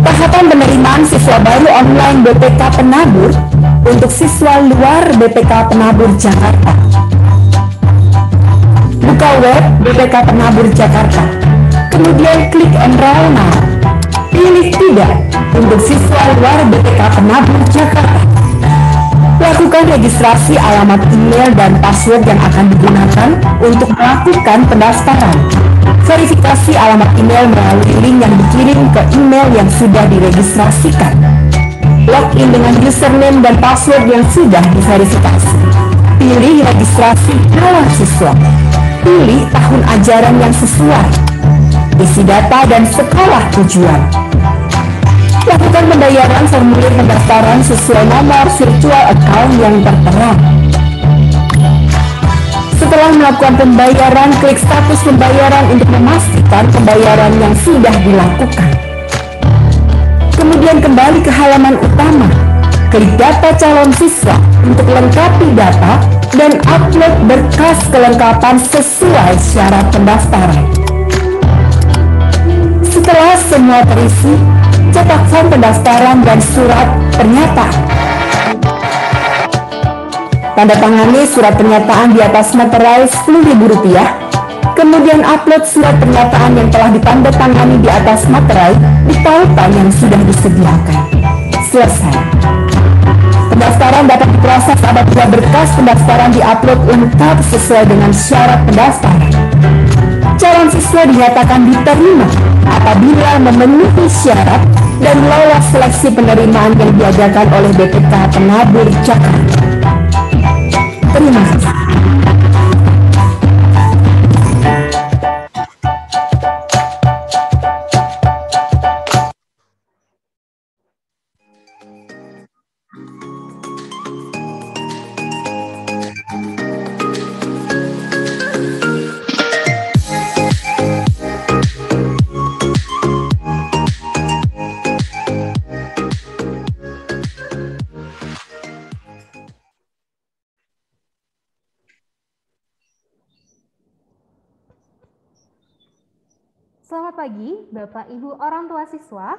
Tahapan penerimaan siswa baru online BPK Penabur untuk siswa luar BPK Penabur Jakarta. Buka web BPK Penabur Jakarta, kemudian klik Enroll Now. Pilih Tidak untuk siswa luar BPK Penabur Jakarta. Lakukan registrasi alamat email dan password yang akan digunakan untuk melakukan pendaftaran. Verifikasi alamat email melalui link yang dikirim ke email yang sudah diregistrasikan. Login dengan username dan password yang sudah diverifikasi. Pilih registrasi calon siswa. Pilih tahun ajaran yang sesuai. Isi data dan sekolah tujuan. Lakukan pembayaran formulir pendaftaran sesuai nomor virtual account yang tertera. Setelah melakukan pembayaran, klik status pembayaran untuk memastikan pembayaran yang sudah dilakukan. Kemudian kembali ke halaman utama. Klik data calon siswa untuk lengkapi data dan upload berkas kelengkapan sesuai syarat pendaftaran. Setelah semua terisi, cetak form pendaftaran dan surat pernyataan. Tanda tangani surat pernyataan di atas materai Rp10.000, kemudian upload surat pernyataan yang telah ditandatangani di atas materai di tautan yang sudah disediakan. Selesai. Pendaftaran dapat diproses apabila berkas pendaftaran diupload lengkap sesuai dengan syarat pendaftaran. Calon siswa dinyatakan diterima apabila memenuhi syarat dan lolos seleksi penerimaan yang diadakan oleh BPK Penabur Jakarta. Terima kasih. Selamat pagi, Bapak Ibu orang tua siswa.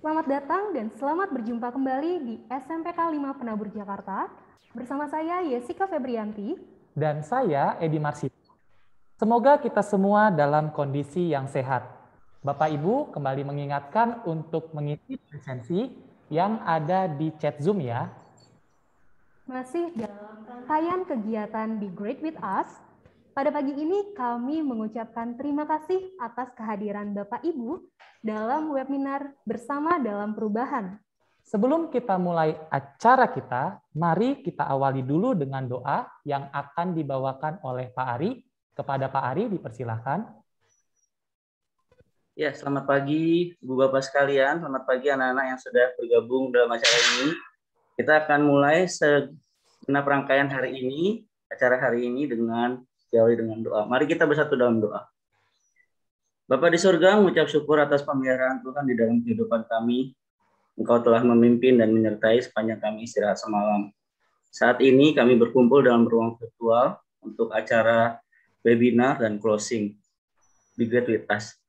Selamat datang dan selamat berjumpa kembali di SMPK 5 Penabur Jakarta. Bersama saya Yesika Febrianti. Dan saya Edi Marsito. Semoga kita semua dalam kondisi yang sehat. Bapak Ibu kembali mengingatkan untuk mengisi presensi yang ada di chat Zoom ya. Masih dalam rangkaian kegiatan Be Great With Us, pada pagi ini kami mengucapkan terima kasih atas kehadiran Bapak Ibu dalam webinar Bersama Dalam Perubahan. Sebelum kita mulai acara kita, mari kita awali dulu dengan doa yang akan dibawakan oleh Pak Ari. Kepada Pak Ari, dipersilahkan. Ya, selamat pagi Ibu Bapak sekalian, selamat pagi anak-anak yang sudah bergabung dalam acara ini. Kita akan mulai segenap rangkaian hari ini, acara hari ini dengan diawali dengan doa. Mari kita bersatu dalam doa. Bapa di surga, mengucap syukur atas pemeliharaan Tuhan di dalam kehidupan kami. Engkau telah memimpin dan menyertai sepanjang kami istirahat semalam. Saat ini kami berkumpul dalam ruang virtual untuk acara webinar dan closing Be Great With Us.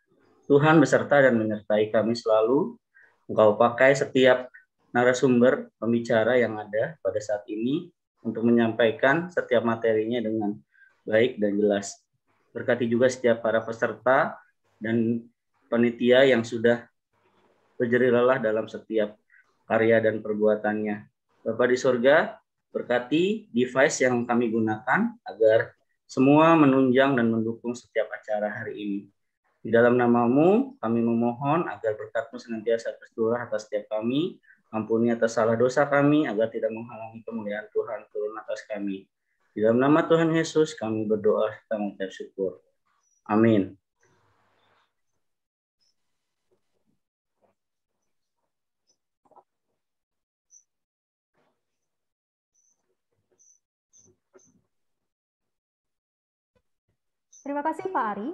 Tuhan beserta dan menyertai kami selalu. Engkau pakai setiap narasumber pembicara yang ada pada saat ini untuk menyampaikan setiap materinya dengan baik dan jelas. Berkati juga setiap para peserta dan panitia yang sudah berjerih lelah dalam setiap karya dan perbuatannya. Bapa di surga, berkati device yang kami gunakan agar semua menunjang dan mendukung setiap acara hari ini. Di dalam nama-Mu, kami memohon agar berkat-Mu senantiasa tercurah atas setiap kami, ampuni atas salah dosa kami, agar tidak menghalangi kemuliaan Tuhan turun atas kami. Di dalam nama Tuhan Yesus, kami berdoa dan mengucap syukur. Amin. Terima kasih Pak Ari.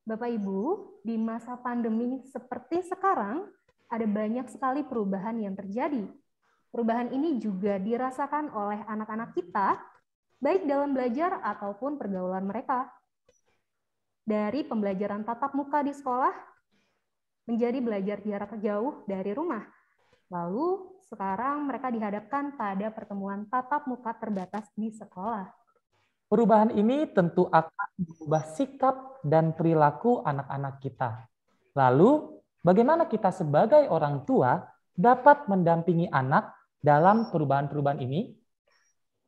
Bapak Ibu, di masa pandemi seperti sekarang, ada banyak sekali perubahan yang terjadi. Perubahan ini juga dirasakan oleh anak-anak kita, baik dalam belajar ataupun pergaulan mereka. Dari pembelajaran tatap muka di sekolah, menjadi belajar jarak jauh dari rumah. Lalu, sekarang mereka dihadapkan pada pertemuan tatap muka terbatas di sekolah. Perubahan ini tentu akan mengubah sikap dan perilaku anak-anak kita. Lalu, bagaimana kita sebagai orang tua dapat mendampingi anak dalam perubahan-perubahan ini?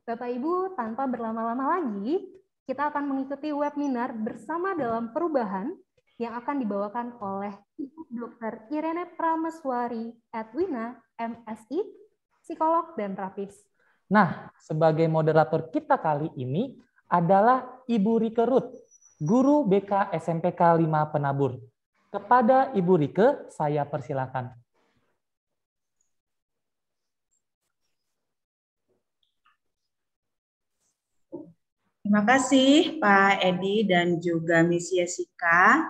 Bapak Ibu, tanpa berlama-lama lagi, kita akan mengikuti webinar Bersama Dalam Perubahan yang akan dibawakan oleh Ibu Dr. Irene Prameswari Edwina, MSI, psikolog dan terapis. Nah, sebagai moderator kita kali ini adalah Ibu Rike Ruth, Guru BK SMPK 5 Penabur. Kepada Ibu Rike, saya persilakan. Terima kasih Pak Edi dan juga Miss Jessica.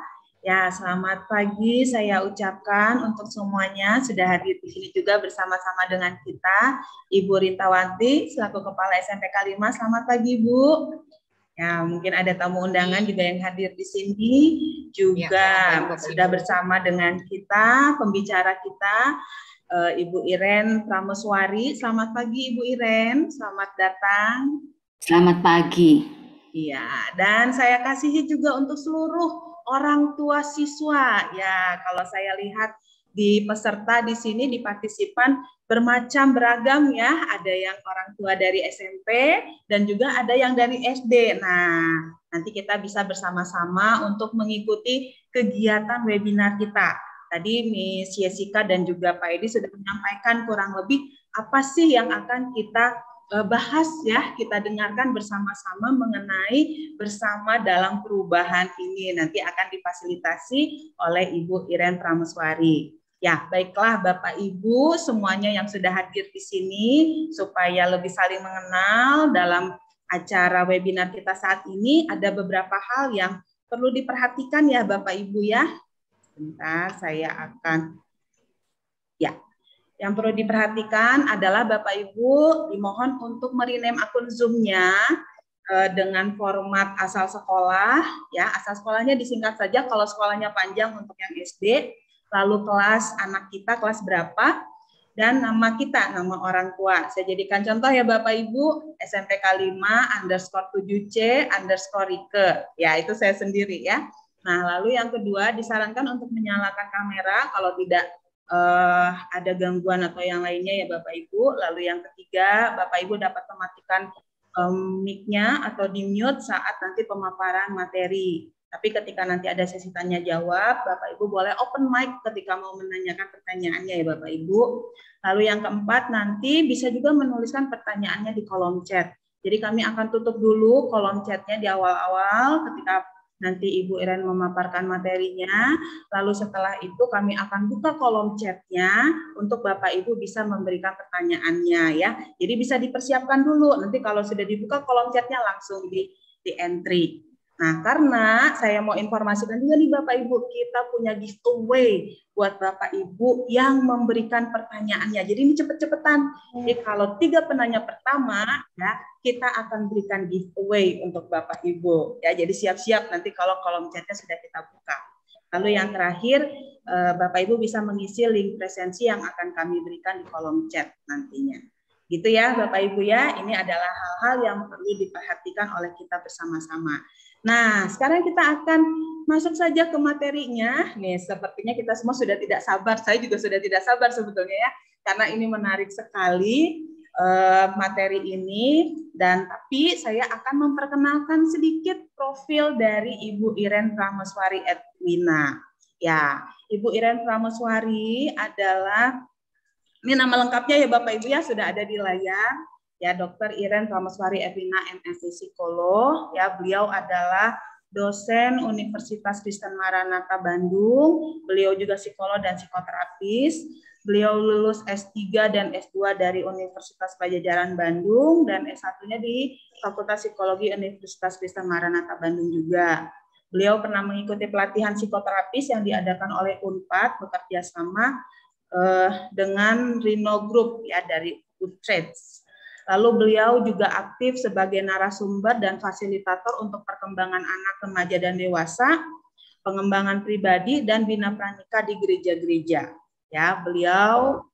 Ya, selamat pagi saya ucapkan untuk semuanya sudah hadir di sini juga bersama-sama dengan kita, Ibu Rintawanti selaku Kepala SMPK 5. Selamat pagi, Bu. Ya, mungkin ada tamu undangan juga yang hadir di sini, juga sudah bersama dengan kita, pembicara kita, Ibu Iren Prameswari. Selamat pagi, Ibu Iren. Selamat datang. Selamat pagi. Iya, dan saya kasihi juga untuk seluruh orang tua siswa. Ya, kalau saya lihat di peserta di sini, di partisipan bermacam beragam ya. Ada yang orang tua dari SMP dan juga ada yang dari SD. Nah, nanti kita bisa bersama-sama untuk mengikuti kegiatan webinar kita. Tadi Miss Jessica dan juga Pak Edi sudah menyampaikan kurang lebih apa sih yang akan kita bahas ya, kita dengarkan bersama-sama mengenai Bersama Dalam Perubahan ini. Nanti akan difasilitasi oleh Ibu Iren Prameswari. Ya, baiklah Bapak Ibu semuanya yang sudah hadir di sini, supaya lebih saling mengenal dalam acara webinar kita saat ini, ada beberapa hal yang perlu diperhatikan ya Bapak Ibu ya. Sebentar, saya akan yang perlu diperhatikan adalah Bapak Ibu dimohon untuk merename akun Zoom-nya dengan format asal sekolah ya. Asal sekolahnya disingkat saja, kalau sekolahnya panjang untuk yang SD, lalu kelas anak kita kelas berapa, dan nama kita, nama orang tua. Saya jadikan contoh ya Bapak Ibu, SMPK 5_7C_Rike. Ya, itu saya sendiri ya. Nah, lalu yang kedua disarankan untuk menyalakan kamera, kalau tidak ada gangguan atau yang lainnya ya Bapak Ibu. Lalu yang ketiga, Bapak Ibu dapat mematikan mic-nya atau di-mute saat nanti pemaparan materi. Tapi ketika nanti ada sesi tanya jawab, Bapak Ibu boleh open mic ketika mau menanyakan pertanyaannya ya Bapak Ibu. Lalu yang keempat, nanti bisa juga menuliskan pertanyaannya di kolom chat. Jadi kami akan tutup dulu kolom chatnya di awal-awal ketika nanti Ibu Iren memaparkan materinya. Lalu setelah itu kami akan buka kolom chatnya untuk Bapak Ibu bisa memberikan pertanyaannya ya. Jadi bisa dipersiapkan dulu. Nanti kalau sudah dibuka kolom chatnya langsung di entry. Nah, karena saya mau informasikan juga nih Bapak Ibu, kita punya giveaway buat Bapak Ibu yang memberikan pertanyaannya. Jadi ini cepet-cepetan. Jadi kalau 3 penanya pertama, ya kita akan berikan giveaway untuk Bapak Ibu. Ya, jadi siap-siap nanti kalau kolom chatnya sudah kita buka. Lalu yang terakhir, Bapak Ibu bisa mengisi link presensi yang akan kami berikan di kolom chat nantinya. Gitu ya Bapak Ibu ya, ini adalah hal-hal yang perlu diperhatikan oleh kita bersama-sama. Nah, sekarang kita akan masuk saja ke materinya. Nih, sepertinya kita semua sudah tidak sabar. Saya juga sudah tidak sabar sebetulnya ya, karena ini menarik sekali materi ini. Dan tapi saya akan memperkenalkan sedikit profil dari Ibu Iren Prameswari Edwina. Ya, Ibu Iren Prameswari adalah, ini nama lengkapnya ya Bapak Ibu ya, sudah ada di layar. Ya, Dr. Iren Prameswari Edwina, MSc Psikolog. Ya, beliau adalah dosen Universitas Kristen Maranatha Bandung. Beliau juga psikolog dan psikoterapis. Beliau lulus S3 dan S2 dari Universitas Padjadjaran Bandung dan S1-nya di Fakultas Psikologi Universitas Kristen Maranatha Bandung juga. Beliau pernah mengikuti pelatihan psikoterapis yang diadakan oleh Unpad bekerja sama dengan Rino Group ya dari Utrecht. Lalu beliau juga aktif sebagai narasumber dan fasilitator untuk perkembangan anak, remaja, dan dewasa, pengembangan pribadi, dan bina pranika di gereja-gereja. Ya,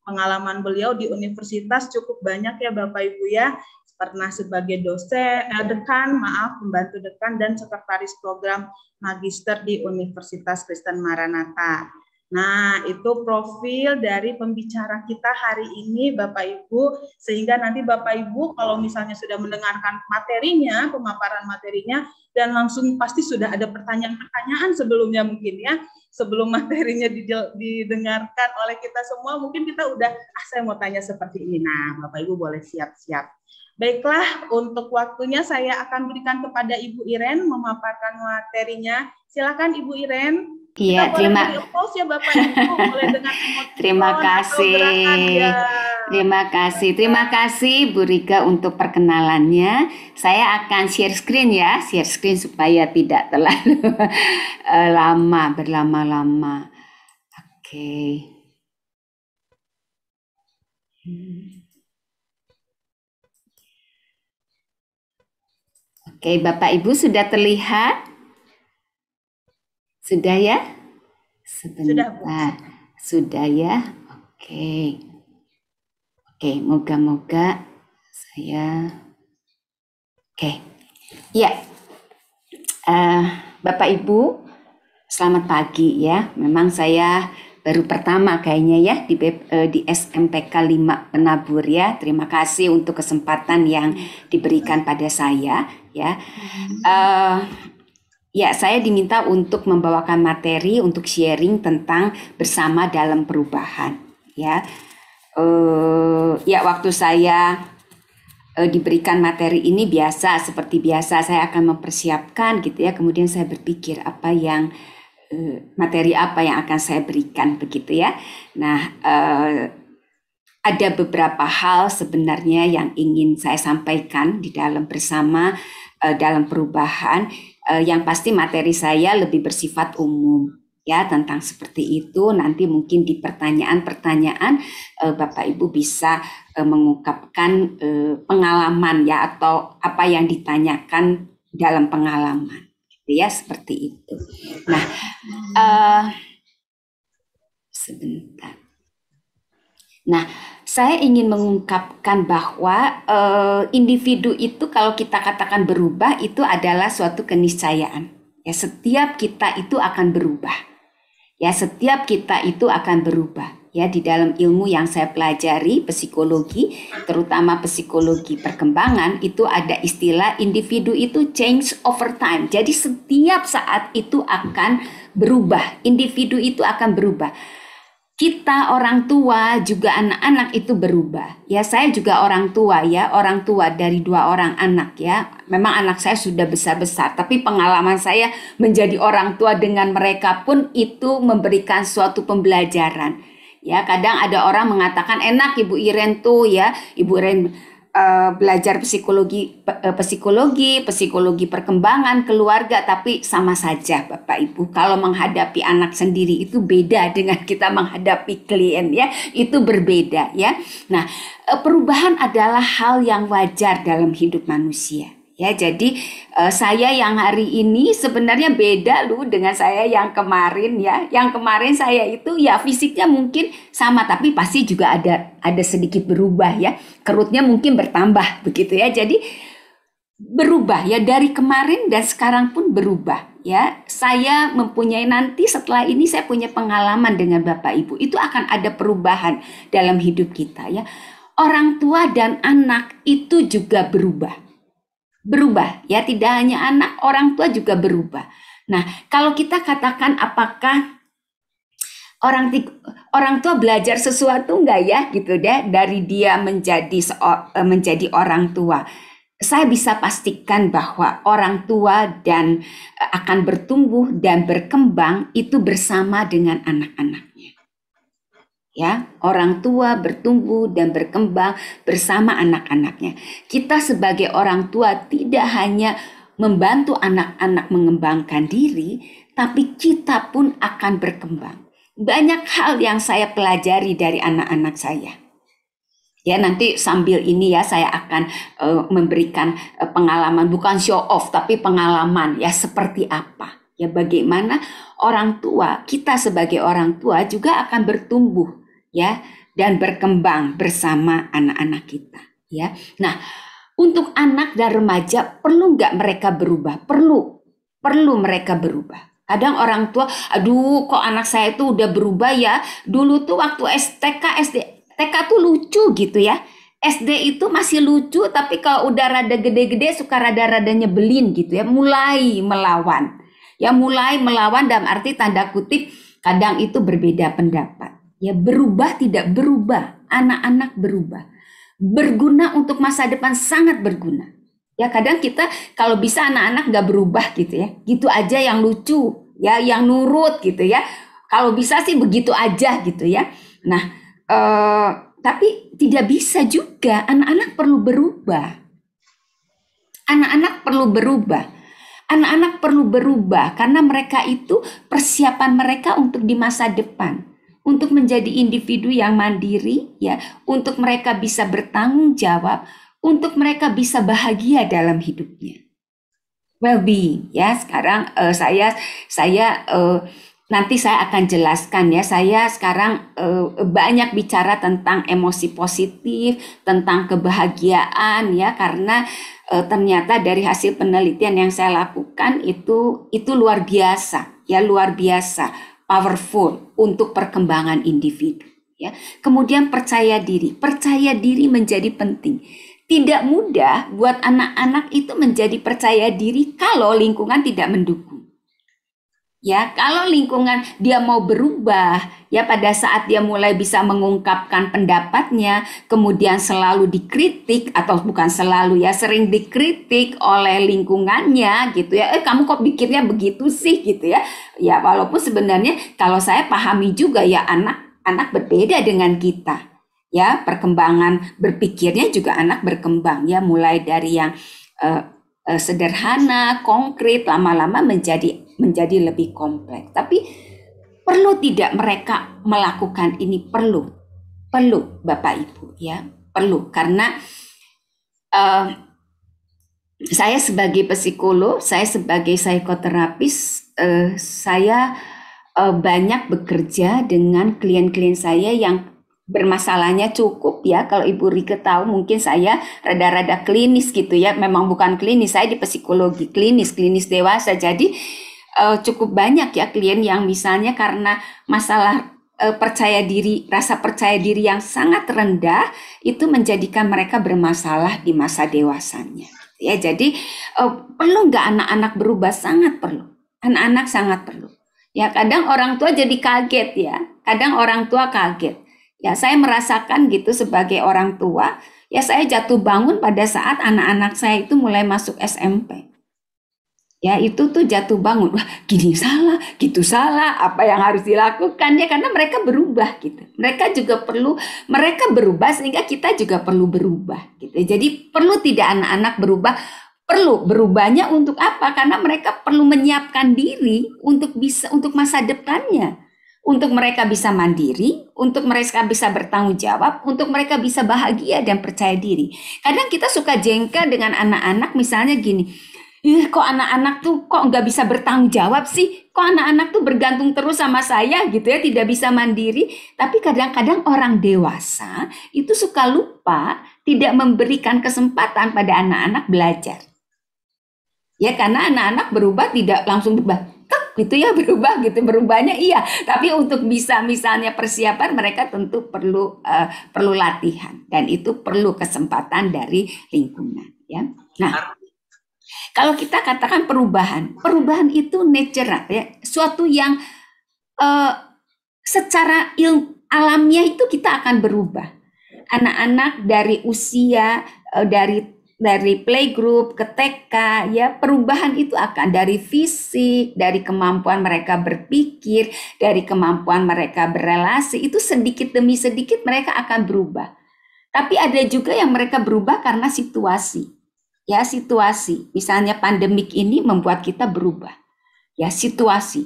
pengalaman beliau di universitas cukup banyak ya Bapak Ibu ya. Pernah sebagai pembantu dekan, dan sekretaris program magister di Universitas Kristen Maranatha. Nah, itu profil dari pembicara kita hari ini Bapak Ibu, sehingga nanti Bapak Ibu kalau misalnya sudah mendengarkan materinya, pemaparan materinya, dan langsung pasti sudah ada pertanyaan-pertanyaan sebelumnya mungkin ya, sebelum materinya didengarkan oleh kita semua, mungkin kita udah, saya mau tanya seperti ini. Nah, Bapak Ibu boleh siap-siap. Baiklah, untuk waktunya saya akan berikan kepada Ibu Iren memaparkan materinya. Silakan Ibu Iren. Iya, terima kasih. Terima kasih Bu Rika untuk perkenalannya. Saya akan share screen ya, supaya tidak terlalu berlama-lama. Oke. Oke, Bapak Ibu sudah terlihat? Sudah ya? Sebentar. Sudah ya? Oke. Oke, moga-moga saya... Oke. Ya. Bapak Ibu, selamat pagi ya. Memang saya baru pertama kayaknya ya di SMPK 5 Penabur ya. Terima kasih untuk kesempatan yang diberikan pada saya ya. Ya, saya diminta untuk membawakan materi untuk sharing tentang bersama dalam perubahan. Ya, waktu saya diberikan materi ini seperti biasa saya akan mempersiapkan gitu ya. Kemudian saya berpikir materi apa yang akan saya berikan begitu ya. Nah, ada beberapa hal sebenarnya yang ingin saya sampaikan di dalam bersama dalam perubahan. Yang pasti materi saya lebih bersifat umum ya tentang seperti itu. Nanti mungkin di pertanyaan-pertanyaan Bapak Ibu bisa mengungkapkan pengalaman ya atau apa yang ditanyakan dalam pengalaman gitu ya, seperti itu. Nah, sebentar. Nah, saya ingin mengungkapkan bahwa individu itu kalau kita katakan berubah itu adalah suatu keniscayaan. Ya, setiap kita itu akan berubah. Ya, setiap kita itu akan berubah. ya di dalam ilmu yang saya pelajari psikologi, terutama psikologi perkembangan, itu ada istilah individu itu change over time. Jadi setiap saat itu akan berubah, individu itu akan berubah. Kita orang tua juga anak-anak itu berubah. Ya, saya juga orang tua ya, orang tua dari 2 orang anak ya. Memang anak saya sudah besar-besar, tapi pengalaman saya menjadi orang tua dengan mereka pun itu memberikan suatu pembelajaran. Ya, kadang ada orang mengatakan enak Ibu Iren tuh ya, Ibu Iren belajar psikologi perkembangan keluarga, tapi sama saja Bapak Ibu, kalau menghadapi anak sendiri itu beda dengan kita menghadapi klien ya, itu berbeda ya. Nah, perubahan adalah hal yang wajar dalam hidup manusia. Ya, jadi saya yang hari ini sebenarnya beda loh dengan saya yang kemarin ya. Yang kemarin saya itu ya fisiknya mungkin sama, tapi pasti juga ada sedikit berubah ya. Kerutnya mungkin bertambah begitu ya. Jadi berubah ya, dari kemarin dan sekarang pun berubah ya. Saya mempunyai nanti setelah ini saya punya pengalaman dengan Bapak Ibu. Itu akan ada perubahan dalam hidup kita ya. Orang tua dan anak itu juga berubah ya, tidak hanya anak, orang tua juga berubah. Nah, kalau kita katakan apakah orang tua belajar sesuatu enggak ya gitu deh dari dia menjadi orang tua. Saya bisa pastikan bahwa orang tua dan akan bertumbuh dan berkembang itu bersama dengan anak-anaknya. Ya, orang tua bertumbuh dan berkembang bersama anak-anaknya. Kita sebagai orang tua tidak hanya membantu anak-anak mengembangkan diri, tapi kita pun akan berkembang. Banyak hal yang saya pelajari dari anak-anak saya. Ya, nanti sambil ini ya saya akan memberikan pengalaman, bukan show off tapi pengalaman ya, seperti apa. Ya, bagaimana orang tua, kita sebagai orang tua juga akan bertumbuh ya dan berkembang bersama anak-anak kita ya. Nah, untuk anak dan remaja perlu nggak mereka berubah? Perlu mereka berubah. Kadang orang tua, aduh kok anak saya itu udah berubah ya. Dulu tuh waktu TK tuh lucu gitu ya. SD itu masih lucu, tapi kalau udah rada gede-gede suka rada-rada nyebelin gitu ya. Mulai melawan. Ya, mulai melawan dalam arti tanda kutip kadang itu berbeda pendapat. Ya, berubah tidak berubah, anak-anak berubah. Berguna untuk masa depan, sangat berguna. Ya, kadang kita kalau bisa anak-anak nggak berubah gitu ya. Gitu aja yang lucu, ya, yang nurut gitu ya. Kalau bisa sih begitu aja gitu ya. Nah, tapi tidak bisa juga, anak-anak perlu berubah. Anak-anak perlu berubah. Anak-anak perlu berubah karena mereka itu persiapan mereka untuk di masa depan. Untuk menjadi individu yang mandiri ya, untuk mereka bisa bertanggung jawab, untuk mereka bisa bahagia dalam hidupnya. Well-being ya. Sekarang nanti saya akan jelaskan ya. Saya sekarang banyak bicara tentang emosi positif, tentang kebahagiaan ya, karena ternyata dari hasil penelitian yang saya lakukan itu luar biasa ya, luar biasa. Powerful untuk perkembangan individu ya. Kemudian percaya diri menjadi penting. Tidak mudah buat anak-anak itu menjadi percaya diri kalau lingkungan tidak mendukung. Ya, kalau lingkungan dia mau berubah, ya pada saat dia mulai bisa mengungkapkan pendapatnya, kemudian selalu dikritik atau bukan selalu ya, sering dikritik oleh lingkungannya gitu ya. Kamu kok pikirnya begitu sih gitu ya. Ya, walaupun sebenarnya kalau saya pahami juga ya, anak berbeda dengan kita. Ya, perkembangan berpikirnya juga anak berkembang ya, mulai dari yang sederhana, konkret, lama-lama menjadi lebih kompleks. Tapi perlu tidak mereka melakukan ini? Perlu Bapak Ibu ya, perlu. Karena saya sebagai psikolog, saya sebagai psikoterapis, saya banyak bekerja dengan klien-klien saya yang bermasalahnya cukup ya. Kalau Ibu Rike tahu, mungkin saya rada-rada klinis gitu ya. Memang bukan klinis, saya di psikologi klinis dewasa. Jadi cukup banyak ya klien yang misalnya karena masalah rasa percaya diri yang sangat rendah itu menjadikan mereka bermasalah di masa dewasanya. Ya, jadi perlu nggak anak-anak berubah? Sangat perlu. Anak-anak sangat perlu. Ya, kadang orang tua jadi kaget ya. Kadang orang tua kaget. Ya, saya merasakan gitu sebagai orang tua. Ya, saya jatuh bangun pada saat anak-anak saya itu mulai masuk SMP. Ya, itu tuh jatuh bangun. Wah, gini salah, gitu salah. Apa yang harus dilakukan ya? Karena mereka berubah gitu. Mereka berubah sehingga kita juga perlu berubah gitu. Jadi perlu tidak anak-anak berubah? Perlu. Berubahnya untuk apa? Karena mereka perlu menyiapkan diri untuk masa depannya. Untuk mereka bisa mandiri, untuk mereka bisa bertanggung jawab, untuk mereka bisa bahagia dan percaya diri. Kadang kita suka jengkel dengan anak-anak misalnya gini, kok anak-anak tuh kok nggak bisa bertanggung jawab sih? Kok anak-anak tuh bergantung terus sama saya gitu ya, tidak bisa mandiri. Tapi kadang-kadang orang dewasa itu suka lupa tidak memberikan kesempatan pada anak-anak belajar. Ya, karena anak-anak berubah tidak langsung berubah. Gitu ya, berubah gitu, berubahnya iya. Tapi untuk bisa misalnya persiapan mereka tentu perlu latihan dan itu perlu kesempatan dari lingkungan ya. Nah, kalau kita katakan perubahan itu natural ya, suatu yang secara alamiah itu kita akan berubah. Anak-anak dari usia dari playgroup ke TK ya, perubahan itu akan dari fisik, dari kemampuan mereka berpikir, dari kemampuan mereka berelasi, itu sedikit demi sedikit mereka akan berubah. Tapi ada juga yang mereka berubah karena situasi. Ya, situasi. Misalnya pandemik ini membuat kita berubah. Ya, situasi.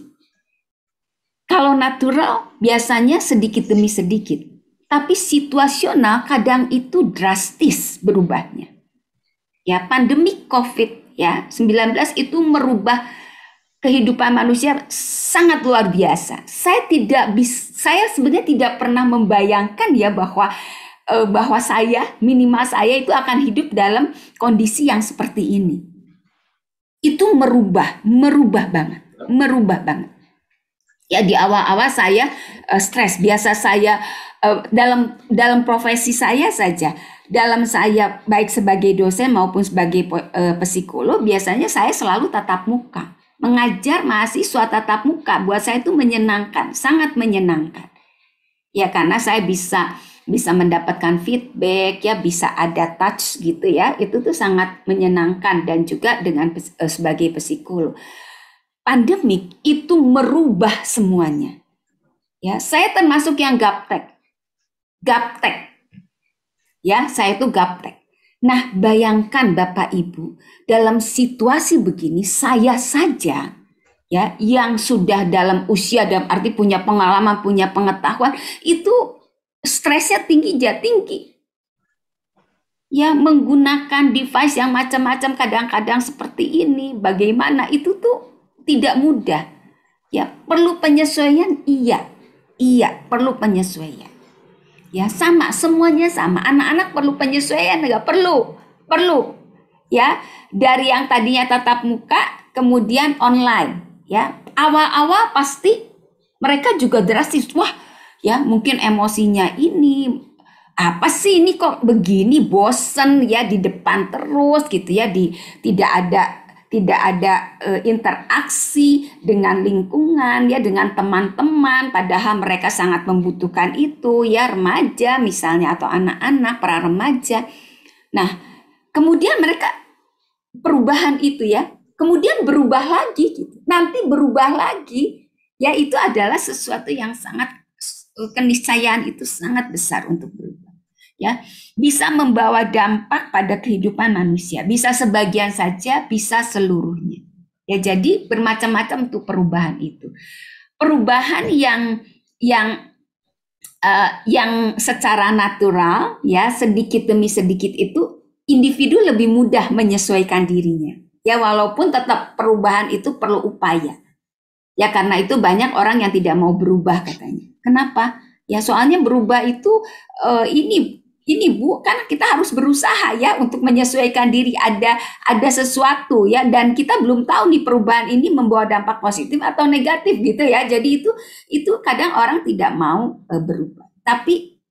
Kalau natural biasanya sedikit demi sedikit. Tapi situasional kadang itu drastis berubahnya. Ya, pandemik COVID ya 19 itu merubah kehidupan manusia sangat luar biasa. Saya sebenarnya tidak pernah membayangkan ya bahwa minimal saya itu akan hidup dalam kondisi yang seperti ini. Itu merubah banget. Ya, di awal-awal saya stres. Biasa saya dalam profesi saya saja, dalam saya baik sebagai dosen maupun sebagai psikolog, biasanya saya selalu tatap muka. Mengajar mahasiswa tatap muka buat saya itu menyenangkan, sangat menyenangkan. Ya, karena saya bisa mendapatkan feedback ya, bisa ada touch gitu ya. Itu tuh sangat menyenangkan dan juga dengan sebagai psikolog. Pandemik itu merubah semuanya. Ya, saya termasuk yang gaptek. Ya, saya itu gaptek. Nah, bayangkan Bapak Ibu, dalam situasi begini saya saja ya yang sudah dalam usia, dalam arti punya pengalaman, punya pengetahuan, itu stresnya tinggi. Ya, menggunakan device yang macam-macam kadang-kadang seperti ini, bagaimana itu tuh tidak mudah. Ya, perlu penyesuaian, iya, perlu penyesuaian. Ya, sama, semuanya sama. Anak-anak perlu penyesuaian, enggak perlu. Ya, dari yang tadinya tatap muka kemudian online, ya. Awal-awal pasti mereka juga drastis. Wah, ya, mungkin emosinya ini apa sih ini kok begini, bosen ya di depan terus gitu ya, tidak ada interaksi dengan lingkungan ya, dengan teman-teman, padahal mereka sangat membutuhkan itu ya, remaja misalnya atau anak-anak para remaja. Nah, kemudian mereka perubahan itu ya, kemudian berubah lagi gitu. Nanti berubah lagi ya, itu adalah sesuatu yang sangat, keniscayaan itu sangat besar untuk berubah. Ya, bisa membawa dampak pada kehidupan manusia, bisa sebagian saja, bisa seluruhnya. Ya, jadi bermacam-macam untuk perubahan itu. Perubahan yang secara natural ya, sedikit demi sedikit itu individu lebih mudah menyesuaikan dirinya. Ya, walaupun tetap perubahan itu perlu upaya. Ya, karena itu banyak orang yang tidak mau berubah katanya. Kenapa? Ya, soalnya berubah itu ini Ini Bu, karena kita harus berusaha ya untuk menyesuaikan diri. Ada sesuatu ya, dan kita belum tahu nih perubahan ini membawa dampak positif atau negatif gitu ya. Jadi itu kadang orang tidak mau berubah. Tapi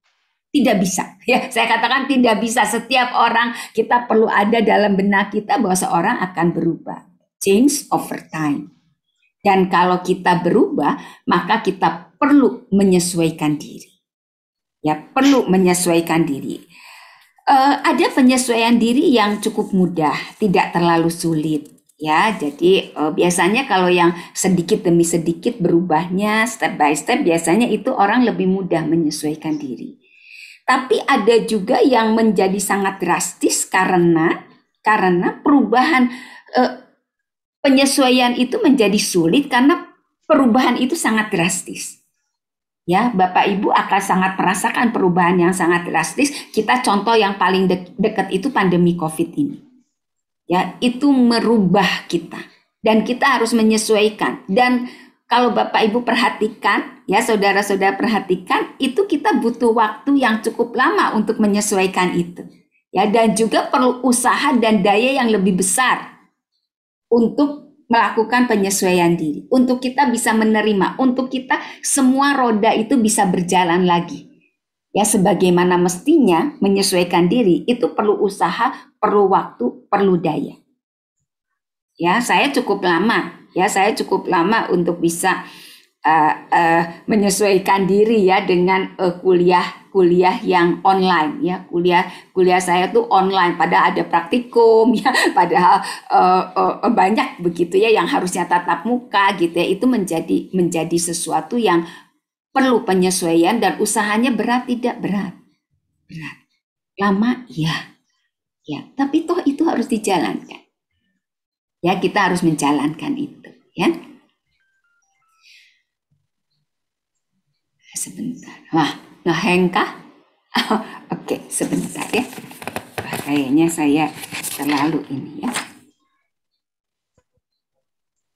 tidak bisa ya. Saya katakan tidak bisa. Setiap orang kita perlu ada dalam benak kita bahwa seorang akan berubah. Change over time. Dan kalau kita berubah, maka kita perlu menyesuaikan diri. Ya, perlu menyesuaikan diri. Ada penyesuaian diri yang cukup mudah, tidak terlalu sulit. Ya, jadi biasanya kalau yang sedikit demi sedikit berubahnya, step by step, biasanya itu orang lebih mudah menyesuaikan diri. Tapi ada juga yang menjadi sangat drastis karena perubahan penyesuaian itu menjadi sulit karena perubahan itu sangat drastis. Ya, Bapak Ibu akan sangat merasakan perubahan yang sangat drastis. Kita contoh yang paling dekat itu pandemi COVID ini. Ya, itu merubah kita dan kita harus menyesuaikan. Dan kalau Bapak Ibu perhatikan, ya saudara-saudara perhatikan, itu kita butuh waktu yang cukup lama untuk menyesuaikan itu. Ya, dan juga perlu usaha dan daya yang lebih besar untuk melakukan penyesuaian diri, untuk kita bisa menerima, untuk kita semua roda itu bisa berjalan lagi. Ya, sebagaimana mestinya menyesuaikan diri itu perlu usaha, perlu waktu, perlu daya. Ya, saya cukup lama untuk bisa menyesuaikan diri ya dengan kuliah yang online ya. Kuliah saya tuh online, padahal ada praktikum ya, padahal banyak begitu ya yang harusnya tatap muka gitu ya. Itu menjadi sesuatu yang perlu penyesuaian dan usahanya berat tidak berat. Berat. Lama ya. Ya, tapi toh itu harus dijalankan. Ya, kita harus menjalankan itu ya. Sebentar. Nah, Hengkah? Oke, sebentar ya. Kayaknya saya terlalu ini ya.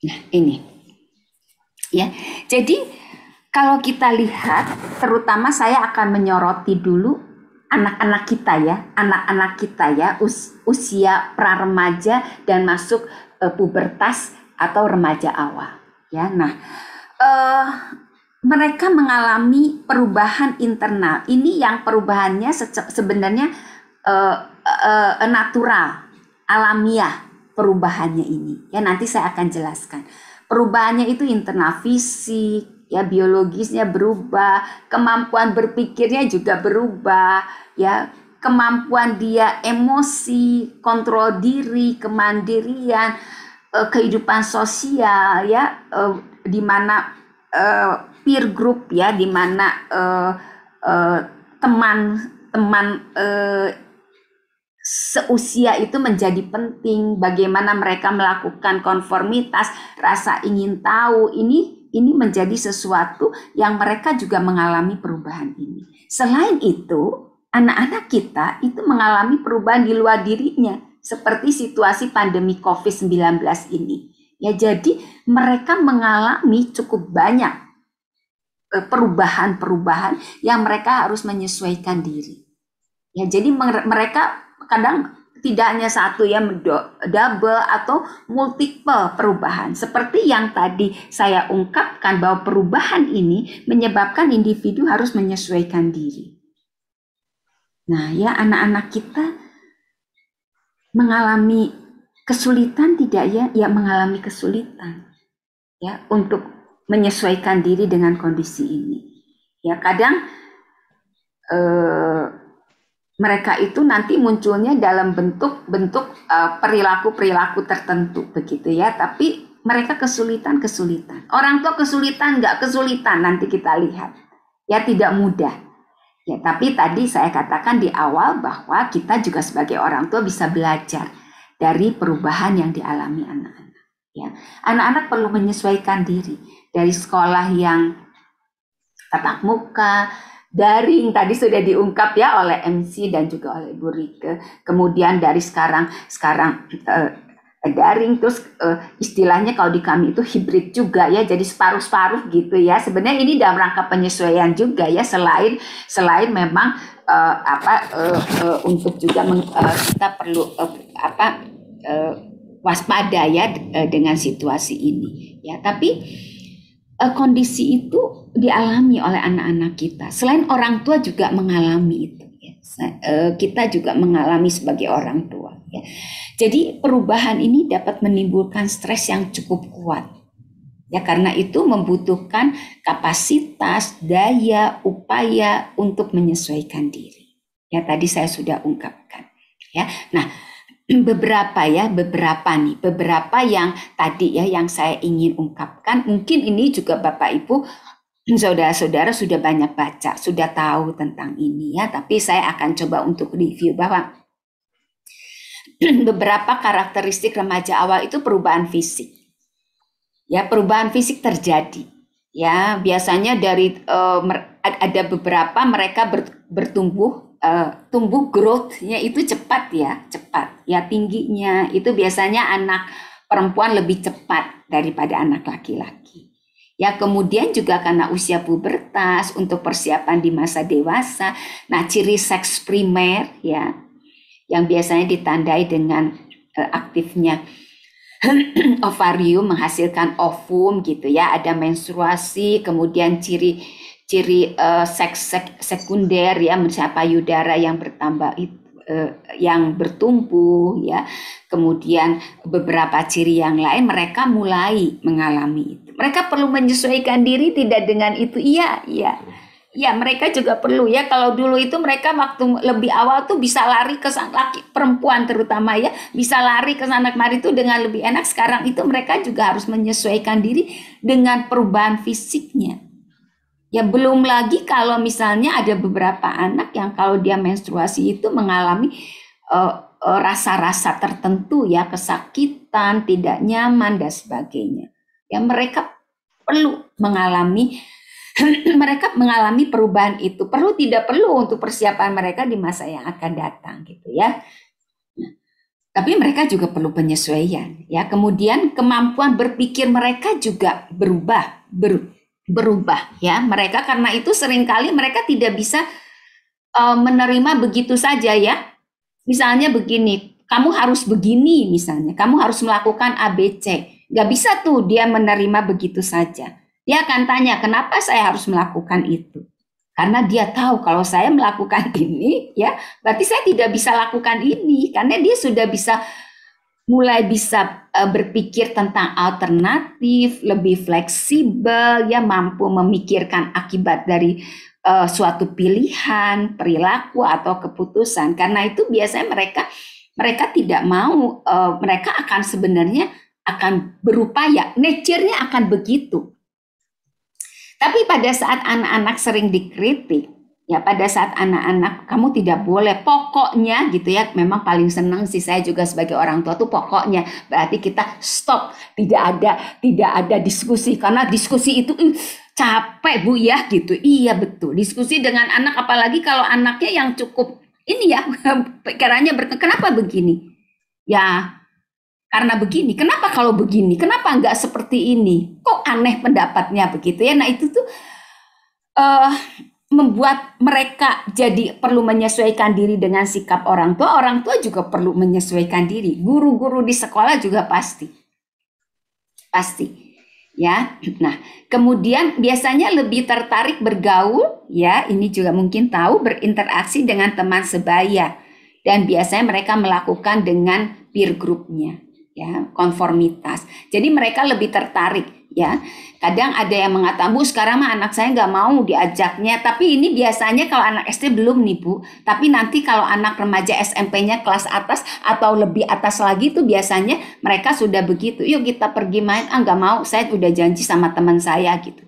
Nah, ini. Ya. Jadi kalau kita lihat, terutama saya akan menyoroti dulu anak-anak kita ya, usia pra-remaja dan masuk pubertas atau remaja awal. Ya, nah, mereka mengalami perubahan internal. Ini yang perubahannya sebenarnya natural, alamiah perubahannya ini. Ya, nanti saya akan jelaskan. Perubahannya itu internal, fisik, ya biologisnya berubah, kemampuan berpikirnya juga berubah, ya kemampuan dia emosi, kontrol diri, kemandirian, kehidupan sosial, ya di mana peer group ya, di mana teman-teman seusia itu menjadi penting. Bagaimana mereka melakukan konformitas, rasa ingin tahu, ini menjadi sesuatu yang mereka juga mengalami perubahan ini. Selain itu, anak-anak kita itu mengalami perubahan di luar dirinya, seperti situasi pandemi COVID-19 ini. Ya, jadi mereka mengalami cukup banyak perubahan-perubahan yang mereka harus menyesuaikan diri. Ya, jadi mereka kadang tidak hanya satu ya, double atau multiple perubahan. Seperti yang tadi saya ungkapkan bahwa perubahan ini menyebabkan individu harus menyesuaikan diri. Nah, ya anak-anak kita mengalami kesulitan tidak ya? Ya mengalami kesulitan ya untuk menyesuaikan diri dengan kondisi ini. Ya kadang mereka itu nanti munculnya dalam bentuk perilaku tertentu begitu ya. Tapi mereka kesulitan. Orang tua kesulitan nggak kesulitan, nanti kita lihat. Ya tidak mudah. Ya tapi tadi saya katakan di awal bahwa kita juga sebagai orang tua bisa belajar dari perubahan yang dialami anak-anak. Ya, anak-anak perlu menyesuaikan diri dari sekolah yang tatap muka, daring tadi sudah diungkap ya oleh MC dan juga oleh Bu Rike. Kemudian dari sekarang daring, terus istilahnya kalau di kami itu hibrid juga ya, jadi separuh-separuh gitu ya. Sebenarnya ini dalam rangka penyesuaian juga ya, selain memang untuk juga kita perlu waspada ya dengan situasi ini ya. Tapi kondisi itu dialami oleh anak-anak kita. Selain orang tua juga mengalami itu ya. Kita juga mengalami sebagai orang tua ya. Jadi perubahan ini dapat menimbulkan stres yang cukup kuat. Ya, karena itu membutuhkan kapasitas, daya, upaya untuk menyesuaikan diri. Ya, tadi saya sudah ungkapkan. Ya, nah beberapa yang tadi ya yang saya ingin ungkapkan. Mungkin ini juga Bapak Ibu, saudara-saudara sudah banyak baca, sudah tahu tentang ini ya. Tapi saya akan coba untuk review bahwa beberapa karakteristik remaja awal itu perubahan fisik. Ya, perubahan fisik terjadi. Ya, biasanya dari ada beberapa mereka bertumbuh growth-nya itu cepat. Ya, tingginya itu biasanya anak perempuan lebih cepat daripada anak laki-laki. Ya, kemudian juga karena usia pubertas untuk persiapan di masa dewasa. Nah, ciri seks primer ya, yang biasanya ditandai dengan aktifnya ovarium menghasilkan ovum gitu ya, ada menstruasi, kemudian ciri seks sekunder ya, misalnya payudara yang bertambah yang bertumbuh ya, kemudian beberapa ciri yang lain mereka mulai mengalami itu. Mereka perlu menyesuaikan diri tidak dengan itu, iya, mereka juga perlu ya. Kalau dulu itu mereka waktu lebih awal tuh bisa lari ke laki perempuan terutama ya, bisa lari ke sana kemari itu dengan lebih enak. Sekarang itu mereka juga harus menyesuaikan diri dengan perubahan fisiknya. Ya, belum lagi kalau misalnya ada beberapa anak yang kalau dia menstruasi itu mengalami rasa-rasa tertentu ya, kesakitan, tidak nyaman dan sebagainya. Ya, mereka perlu mengalami perubahan itu, tidak perlu untuk persiapan mereka di masa yang akan datang gitu ya. Nah, tapi mereka juga perlu penyesuaian ya. Kemudian kemampuan berpikir mereka juga berubah ya. Mereka karena itu seringkali mereka tidak bisa menerima begitu saja ya. Misalnya begini, kamu harus begini misalnya, kamu harus melakukan ABC. Gak bisa tuh dia menerima begitu saja. Dia akan tanya, kenapa saya harus melakukan itu? Karena dia tahu kalau saya melakukan ini, ya berarti saya tidak bisa lakukan ini. Karena dia sudah mulai bisa berpikir tentang alternatif, lebih fleksibel, ya mampu memikirkan akibat dari suatu pilihan, perilaku atau keputusan. Karena itu biasanya mereka tidak mau, mereka akan sebenarnya akan berupaya, nature-nya akan begitu. Tapi pada saat anak-anak sering dikritik, ya pada saat anak-anak kamu tidak boleh, pokoknya gitu ya, memang paling senang sih saya juga sebagai orang tua tuh pokoknya, berarti kita stop, tidak ada diskusi, karena diskusi itu capek Bu ya gitu. Iya betul, diskusi dengan anak apalagi kalau anaknya yang cukup ini ya, pikirannya kenapa begini? Ya karena begini, kenapa kalau begini, kenapa enggak seperti ini, kok aneh pendapatnya begitu ya. Nah itu tuh membuat mereka jadi perlu menyesuaikan diri dengan sikap orang tua juga perlu menyesuaikan diri, guru-guru di sekolah juga pasti ya. Nah kemudian biasanya lebih tertarik bergaul ya, ini juga mungkin tahu, berinteraksi dengan teman sebaya, dan biasanya mereka melakukan dengan peer groupnya ya, konformitas. Jadi mereka lebih tertarik ya. Kadang ada yang mengatakan, Bu sekarang mah anak saya nggak mau diajaknya. Tapi ini biasanya kalau anak SD belum nih Bu. Tapi nanti kalau anak remaja SMP-nya kelas atas atau lebih atas lagi tuh biasanya mereka sudah begitu. Yuk kita pergi main. Nggak mau, saya udah janji sama teman saya gitu.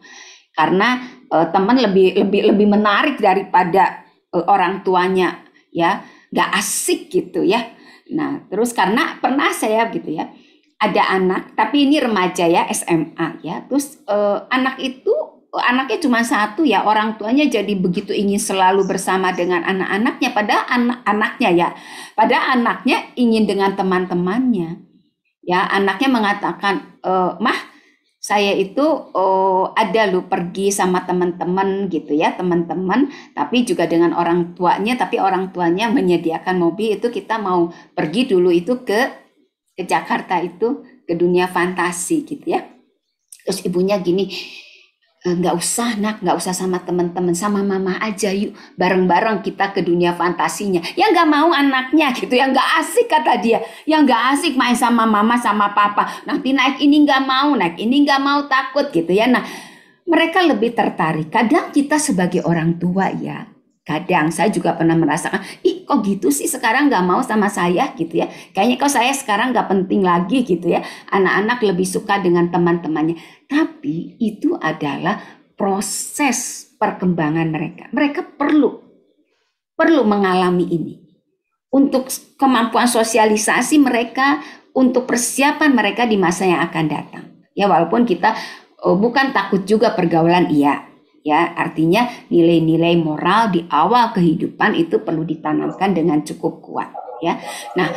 Karena teman lebih menarik daripada orang tuanya ya. Nggak asik gitu ya. Nah, terus karena pernah saya gitu ya, ada anak, tapi ini remaja ya, SMA ya, terus anaknya cuma satu ya, orang tuanya jadi begitu ingin selalu bersama dengan anak-anaknya, padahal anaknya ingin dengan teman-temannya. Ya, anaknya mengatakan, "Mah, saya itu ada loh pergi sama teman-teman gitu ya, teman-teman, tapi juga dengan orang tuanya, tapi orang tuanya menyediakan mobil, itu kita mau pergi dulu itu ke Jakarta itu, ke dunia fantasi gitu ya." Terus ibunya gini, "Nggak usah nak, nggak usah sama teman-teman, sama mama aja yuk, bareng-bareng kita ke dunia fantasinya." Ya nggak mau anaknya gitu ya, nggak asik kata dia. Ya nggak asik main sama mama sama papa, nanti naik ini nggak mau, naik ini nggak mau, takut gitu ya. Nah, mereka lebih tertarik. Kadang kita sebagai orang tua ya, kadang saya juga pernah merasakan, ih kok gitu sih sekarang nggak mau sama saya gitu ya. Kayaknya kok saya sekarang nggak penting lagi gitu ya. Anak-anak lebih suka dengan teman-temannya. Tapi itu adalah proses perkembangan mereka. Mereka perlu mengalami ini. Untuk kemampuan sosialisasi mereka, untuk persiapan mereka di masa yang akan datang. Ya walaupun kita bukan takut juga pergaulan, iya. Ya, artinya nilai-nilai moral di awal kehidupan itu perlu ditanamkan dengan cukup kuat ya. Nah,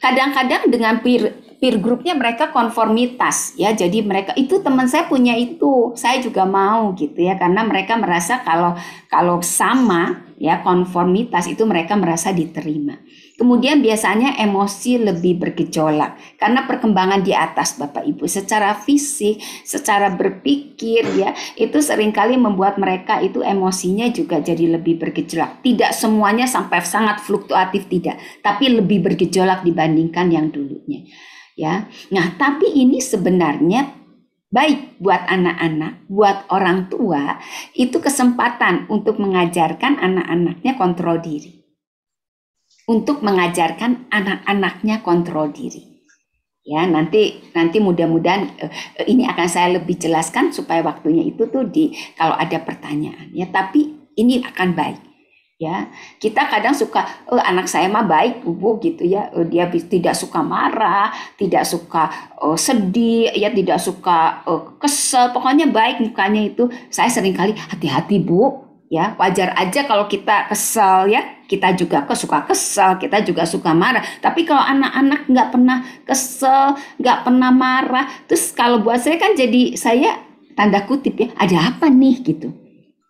kadang-kadang dengan peer groupnya mereka konformitas ya, jadi mereka itu teman saya punya itu, saya juga mau gitu ya, karena mereka merasa kalau sama ya, konformitas itu mereka merasa diterima. Kemudian biasanya emosi lebih bergejolak karena perkembangan di atas Bapak Ibu, secara fisik, secara berpikir ya, itu seringkali membuat mereka itu emosinya juga jadi lebih bergejolak. Tidak semuanya sampai sangat fluktuatif, tidak, tapi lebih bergejolak dibandingkan yang dulunya ya. Nah, tapi ini sebenarnya baik buat anak-anak, buat orang tua, itu kesempatan untuk mengajarkan anak-anaknya kontrol diri. Untuk mengajarkan anak-anaknya kontrol diri. Ya, nanti mudah-mudahan ini akan saya lebih jelaskan supaya waktunya itu tuh kalau ada pertanyaan ya, tapi ini akan baik. Ya, kita kadang suka anak saya mah baik Bu gitu ya, dia tidak suka marah, tidak suka sedih, ya tidak suka kesel, pokoknya baik mukanya itu. Saya seringkali hati-hati Bu, ya wajar aja kalau kita kesel ya, kita juga suka kesel, kita juga suka marah. Tapi kalau anak-anak nggak pernah kesel, nggak pernah marah, terus kalau buat saya kan jadi saya tanda kutip ya, ada apa nih gitu.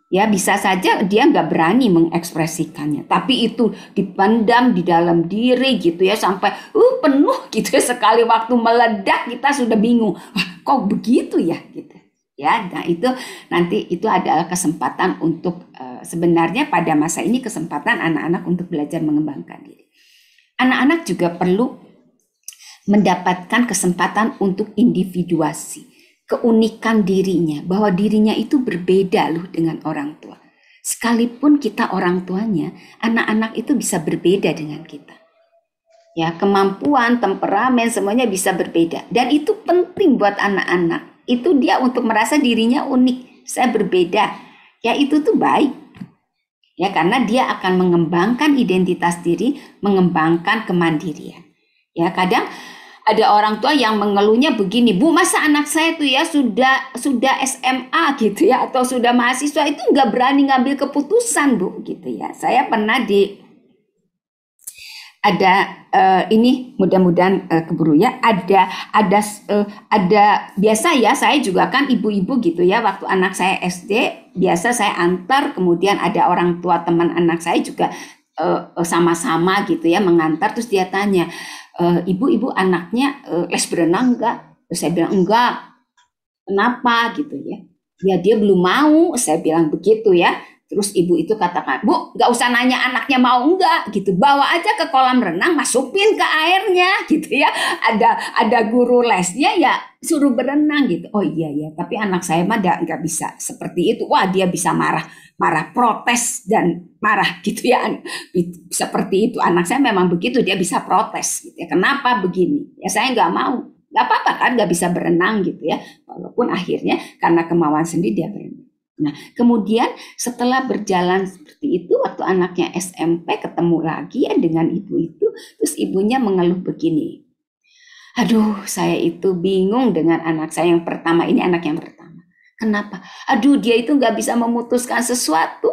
Ya bisa saja dia nggak berani mengekspresikannya, tapi itu dipendam di dalam diri gitu ya, sampai penuh gitu ya, sekali waktu meledak kita sudah bingung, wah kok begitu ya gitu ya. Nah itu nanti itu adalah kesempatan untuk sebenarnya pada masa ini kesempatan anak-anak untuk belajar mengembangkan diri. Anak-anak juga perlu mendapatkan kesempatan untuk individuasi, keunikan dirinya, bahwa dirinya itu berbeda loh dengan orang tua. Sekalipun kita orang tuanya, anak-anak itu bisa berbeda dengan kita. Ya, kemampuan, temperamen, semuanya bisa berbeda. Dan itu penting buat anak-anak. Itu dia untuk merasa dirinya unik, saya berbeda. Ya, itu tuh baik. Ya, karena dia akan mengembangkan identitas diri, mengembangkan kemandirian. Ya, kadang ada orang tua yang mengeluhnya begini, Bu, masa anak saya tuh ya sudah SMA gitu ya, atau sudah mahasiswa itu nggak berani ngambil keputusan Bu gitu ya. Saya pernah ini mudah-mudahan keburu ya, ada biasa ya, saya juga kan ibu-ibu gitu ya, waktu anak saya SD biasa saya antar, kemudian ada orang tua teman anak saya juga sama-sama gitu ya mengantar, terus dia tanya, ibu anaknya les berenang enggak? Terus saya bilang enggak. Kenapa gitu ya? Ya dia belum mau, saya bilang begitu ya. Terus ibu itu katakan, Bu, nggak usah nanya anaknya mau enggak gitu, bawa aja ke kolam renang, masukin ke airnya gitu ya. Ada guru lesnya ya, suruh berenang gitu. Oh iya ya, tapi anak saya mah nggak bisa seperti itu. Wah dia bisa marah, protes dan marah gitu ya. Seperti itu anak saya memang begitu, dia bisa protes gitu ya. Kenapa begini? Ya saya nggak mau. Nggak apa-apa kan, nggak bisa berenang gitu ya. Walaupun akhirnya karena kemauan sendiri dia berenang. Nah, kemudian setelah berjalan seperti itu, waktu anaknya SMP ketemu lagi ya dengan ibu itu, terus ibunya mengeluh begini, aduh saya itu bingung dengan anak saya yang pertama, ini anak yang pertama. Kenapa? Aduh dia itu nggak bisa memutuskan sesuatu.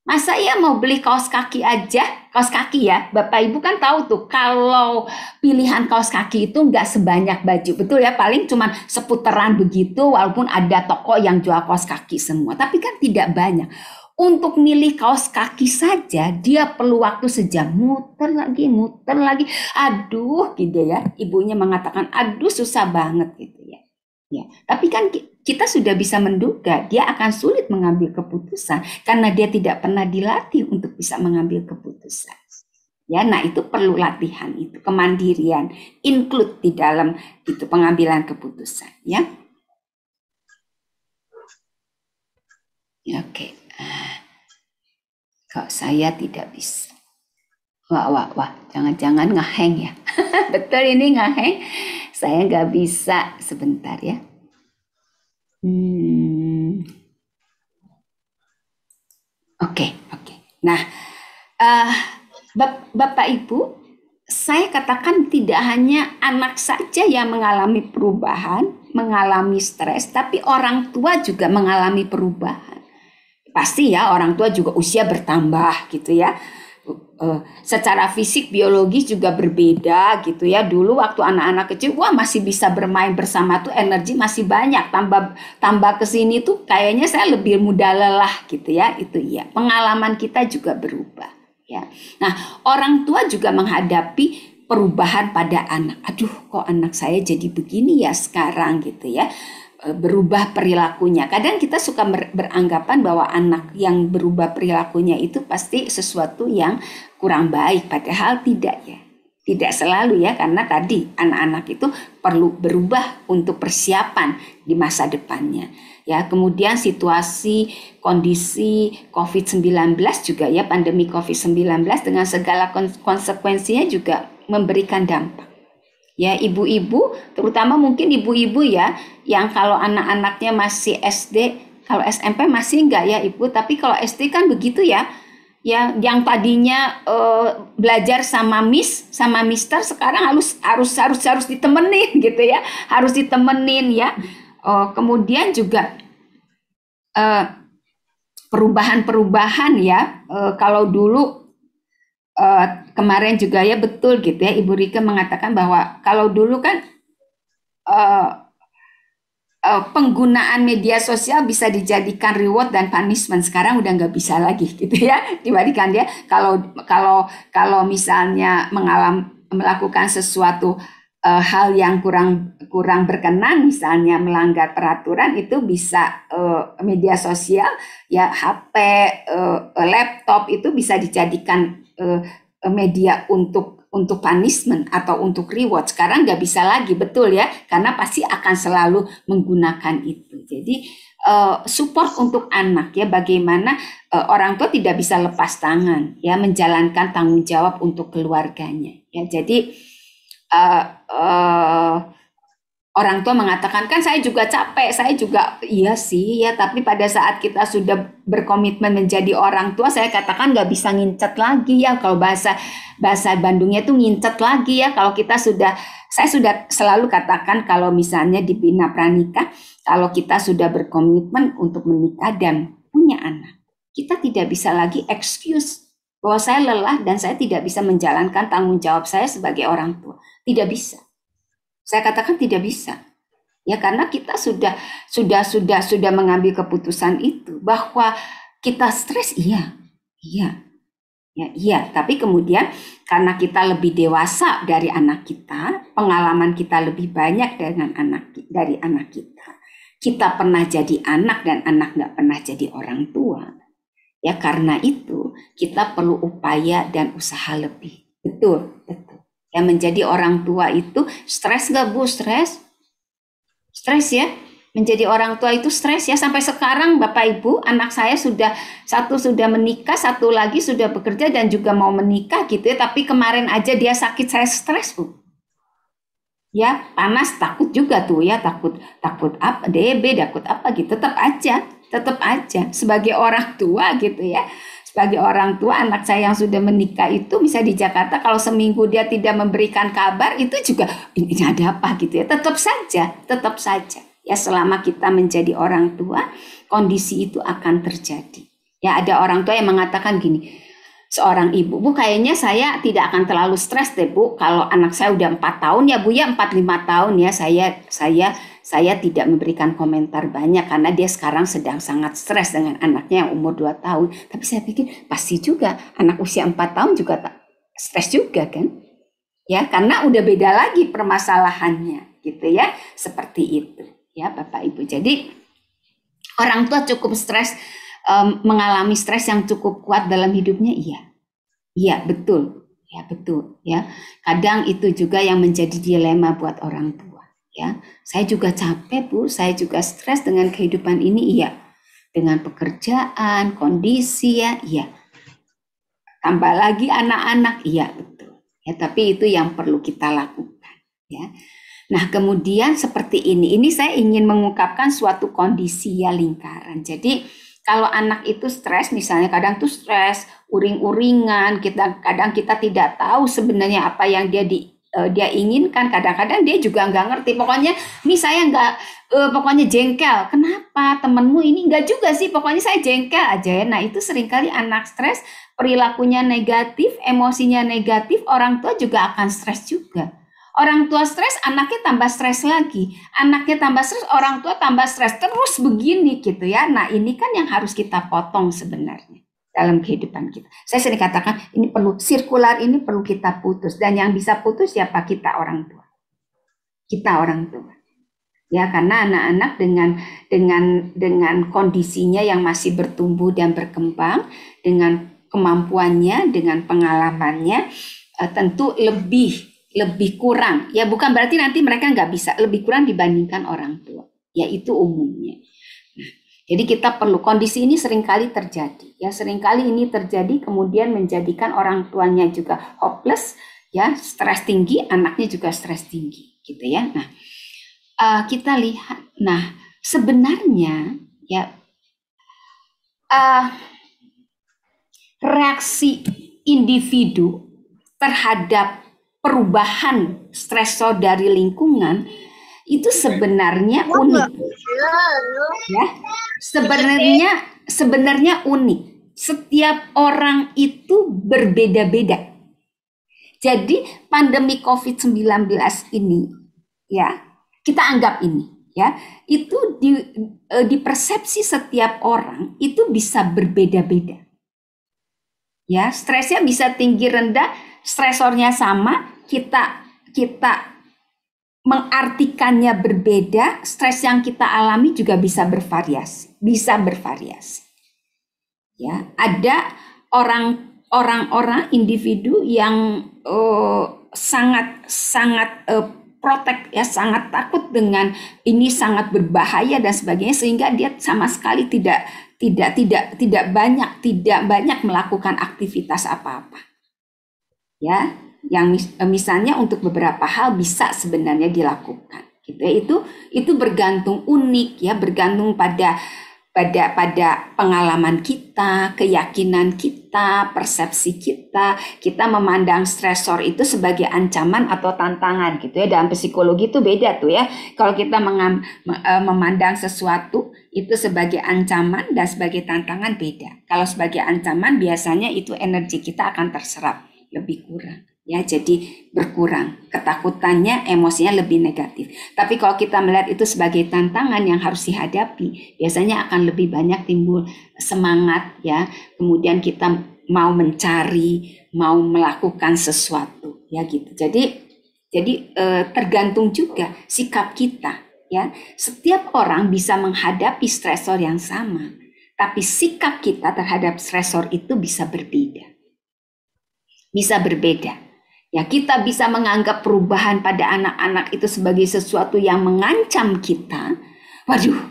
Masa ya mau beli kaos kaki aja, kaos kaki ya, Bapak Ibu kan tahu tuh kalau pilihan kaos kaki itu nggak sebanyak baju, betul ya, paling cuma seputaran begitu walaupun ada toko yang jual kaos kaki semua, tapi kan tidak banyak. Untuk milih kaos kaki saja dia perlu waktu sejam, muter lagi, aduh gitu ya, ibunya mengatakan aduh susah banget gitu ya. Ya, tapi kan kita sudah bisa menduga dia akan sulit mengambil keputusan karena dia tidak pernah dilatih untuk bisa mengambil keputusan. Ya, nah itu perlu latihan itu, kemandirian, include di dalam itu pengambilan keputusan, ya. Ya, oke. Kok saya tidak bisa. Wah, jangan-jangan ngeheng ya. Betul ini ngeheng. Saya nggak bisa, sebentar ya. Oke. Nah, Bapak Ibu, saya katakan tidak hanya anak saja yang mengalami perubahan, mengalami stres, tapi orang tua juga mengalami perubahan. Pasti ya, orang tua juga usia bertambah gitu ya. Secara fisik biologis juga berbeda gitu ya. Dulu waktu anak-anak kecil masih bisa bermain bersama tuh, energi masih banyak, tambah ke sini tuh kayaknya saya lebih mudah lelah gitu ya. Itu ya, pengalaman kita juga berubah ya. Nah, orang tua juga menghadapi perubahan pada anak. Aduh, kok anak saya jadi begini ya sekarang gitu ya. Berubah perilakunya. Kadang kita suka beranggapan bahwa anak yang berubah perilakunya itu pasti sesuatu yang kurang baik, padahal tidak ya. Tidak selalu ya, karena tadi anak-anak itu perlu berubah untuk persiapan di masa depannya. Ya, kemudian situasi kondisi COVID-19 juga ya, pandemi COVID-19 dengan segala konsekuensinya juga memberikan dampak. Ya, ibu-ibu, terutama mungkin ibu-ibu ya, yang kalau anak-anaknya masih SD, kalau SMP masih enggak ya Ibu, tapi kalau SD kan begitu ya. Ya, yang tadinya belajar sama Miss, sama Mister, sekarang harus ditemenin gitu ya, harus ditemenin ya. Kemudian juga perubahan-perubahan ya, kalau dulu kemarin juga ya betul gitu ya, Ibu Rika mengatakan bahwa kalau dulu kan penggunaan media sosial bisa dijadikan reward dan punishment, sekarang udah nggak bisa lagi gitu ya, dibandingkan dia kalau misalnya melakukan sesuatu hal yang kurang berkenan, misalnya melanggar peraturan, itu bisa media sosial ya, HP, laptop itu bisa dijadikan media untuk punishment atau untuk reward. Sekarang nggak bisa lagi, betul ya, karena pasti akan selalu menggunakan itu. Jadi support untuk anak ya, bagaimana orang tua tidak bisa lepas tangan ya, menjalankan tanggung jawab untuk keluarganya ya. Jadi orang tua mengatakan, kan saya juga capek, saya juga, iya sih ya, tapi pada saat kita sudah berkomitmen menjadi orang tua, saya katakan nggak bisa ngincet lagi ya, kalau bahasa Bandungnya itu ngincet lagi ya, kalau saya sudah selalu katakan kalau misalnya di Bina Pranikah, kalau kita sudah berkomitmen untuk menikah dan punya anak, kita tidak bisa lagi excuse bahwa saya lelah dan saya tidak bisa menjalankan tanggung jawab saya sebagai orang tua, tidak bisa. Saya katakan tidak bisa, ya, karena kita sudah mengambil keputusan itu bahwa kita stres, iya, tapi kemudian karena kita lebih dewasa dari anak kita, pengalaman kita lebih banyak dari anak kita pernah jadi anak dan anak nggak pernah jadi orang tua, ya, karena itu kita perlu upaya dan usaha lebih, betul. Yang menjadi orang tua itu stres nggak Bu? Stres ya. Menjadi orang tua itu stres ya. Sampai sekarang Bapak Ibu, anak saya satu sudah menikah, satu lagi sudah bekerja dan juga mau menikah gitu ya. Tapi kemarin aja dia sakit, saya stres Bu. Ya, panas, takut juga tuh ya, takut apa, DB, takut apa gitu. Tetap aja sebagai orang tua gitu ya. Sebagai orang tua, anak saya yang sudah menikah itu, misalnya di Jakarta, kalau seminggu dia tidak memberikan kabar, itu juga ini ada apa gitu ya. Tetap saja ya, selama kita menjadi orang tua, kondisi itu akan terjadi Ya, ada orang tua yang mengatakan gini, seorang ibu, Bu, kayaknya saya tidak akan terlalu stres deh, Bu, kalau anak saya udah 4 tahun ya, Bu, ya 4-5 tahun ya, saya tidak memberikan komentar banyak karena dia sekarang sedang sangat stres dengan anaknya yang umur 2 tahun. Tapi saya pikir pasti juga anak usia 4 tahun juga stres juga kan? Ya, karena udah beda lagi permasalahannya gitu ya. Seperti itu ya Bapak Ibu. Jadi orang tua cukup stres, mengalami stres yang cukup kuat dalam hidupnya, iya betul ya. Kadang itu juga yang menjadi dilema buat orang tua ya. Saya juga capek, Bu, saya juga stres dengan kehidupan ini, iya, dengan pekerjaan, kondisi ya, iya, tambah lagi anak-anak, iya betul ya. Tapi itu yang perlu kita lakukan ya. Nah, kemudian seperti ini saya ingin mengungkapkan suatu kondisi ya, lingkaran. Jadi kalau anak itu stres, misalnya kadang tuh stres, uring-uringan, kadang kita tidak tahu sebenarnya apa yang dia inginkan. Kadang-kadang dia juga nggak ngerti. Pokoknya, saya pokoknya jengkel. Kenapa temenmu ini? Nggak juga sih, pokoknya saya jengkel aja ya. Nah, itu seringkali anak stres, perilakunya negatif, emosinya negatif, orang tua juga akan stres juga. Orang tua stres, anaknya tambah stres lagi. Anaknya tambah stres, orang tua tambah stres. Terus begini gitu ya. Nah, ini kan yang harus kita potong sebenarnya dalam kehidupan kita. Saya sering katakan, ini perlu sirkular, ini perlu kita putus. Dan yang bisa putus siapa? Kita orang tua. Kita orang tua. Ya, karena anak-anak dengan kondisinya yang masih bertumbuh dan berkembang, dengan kemampuannya, dengan pengalamannya, tentu lebih kurang, ya bukan berarti nanti mereka nggak bisa, lebih kurang dibandingkan orang tua, ya itu umumnya. Nah, jadi kita perlu, kondisi ini seringkali terjadi, ya seringkali ini terjadi kemudian menjadikan orang tuanya juga hopeless, ya stres tinggi, anaknya juga stres tinggi, gitu ya. Nah, kita lihat, nah sebenarnya ya reaksi individu terhadap perubahan stresor dari lingkungan itu sebenarnya unik, ya. Sebenarnya unik. Setiap orang itu berbeda-beda. Jadi pandemi COVID-19 ini, ya kita anggap ini, ya itu di persepsi setiap orang itu bisa berbeda-beda. Ya, stresnya bisa tinggi rendah, stresornya sama. Kita mengartikannya berbeda, stres yang kita alami juga bisa bervariasi. Ya, ada orang-orang individu yang sangat protek ya, sangat takut dengan ini, sangat berbahaya dan sebagainya, sehingga dia sama sekali tidak banyak melakukan aktivitas apa-apa. Ya, yang misalnya untuk beberapa hal bisa sebenarnya dilakukan gitu ya. Itu bergantung unik ya, bergantung pada pengalaman kita, keyakinan kita, persepsi kita memandang stresor itu sebagai ancaman atau tantangan gitu ya. Dalam psikologi itu beda tuh ya. Kalau kita memandang sesuatu itu sebagai ancaman dan sebagai tantangan beda. Kalau sebagai ancaman biasanya itu energi kita akan terserap lebih kurang. Ya, jadi berkurang, ketakutannya, emosinya lebih negatif. Tapi kalau kita melihat itu sebagai tantangan yang harus dihadapi, biasanya akan lebih banyak timbul semangat ya. Kemudian kita mau mencari, mau melakukan sesuatu ya gitu. Jadi tergantung juga sikap kita ya. Setiap orang bisa menghadapi stresor yang sama, tapi sikap kita terhadap stresor itu bisa berbeda. Bisa berbeda. Ya, kita bisa menganggap perubahan pada anak-anak itu sebagai sesuatu yang mengancam kita. Waduh,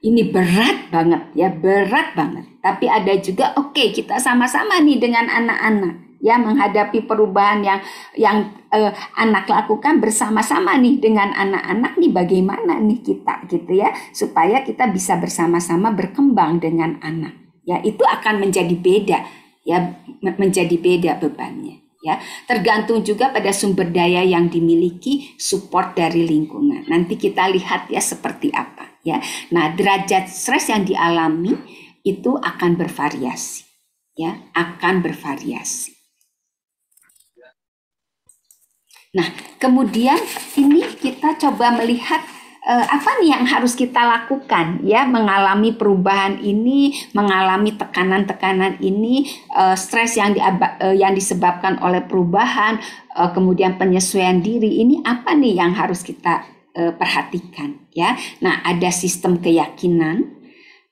ini berat banget ya, berat banget. Tapi ada juga kita sama-sama nih dengan anak-anak ya, menghadapi perubahan yang anak lakukan bersama-sama nih dengan anak-anak nih, bagaimana nih kita gitu ya, supaya kita bisa bersama-sama berkembang dengan anak. Ya, itu akan menjadi beda ya, menjadi beda bebannya. Ya, tergantung juga pada sumber daya yang dimiliki, support dari lingkungan. Nanti kita lihat ya seperti apa ya. Nah, derajat stres yang dialami itu akan bervariasi, ya, akan bervariasi. Nah, kemudian ini kita coba melihat apa nih yang harus kita lakukan, ya, mengalami perubahan ini, mengalami tekanan-tekanan ini, stres yang disebabkan oleh perubahan, kemudian penyesuaian diri ini, apa nih yang harus kita perhatikan, ya. Nah, ada sistem keyakinan,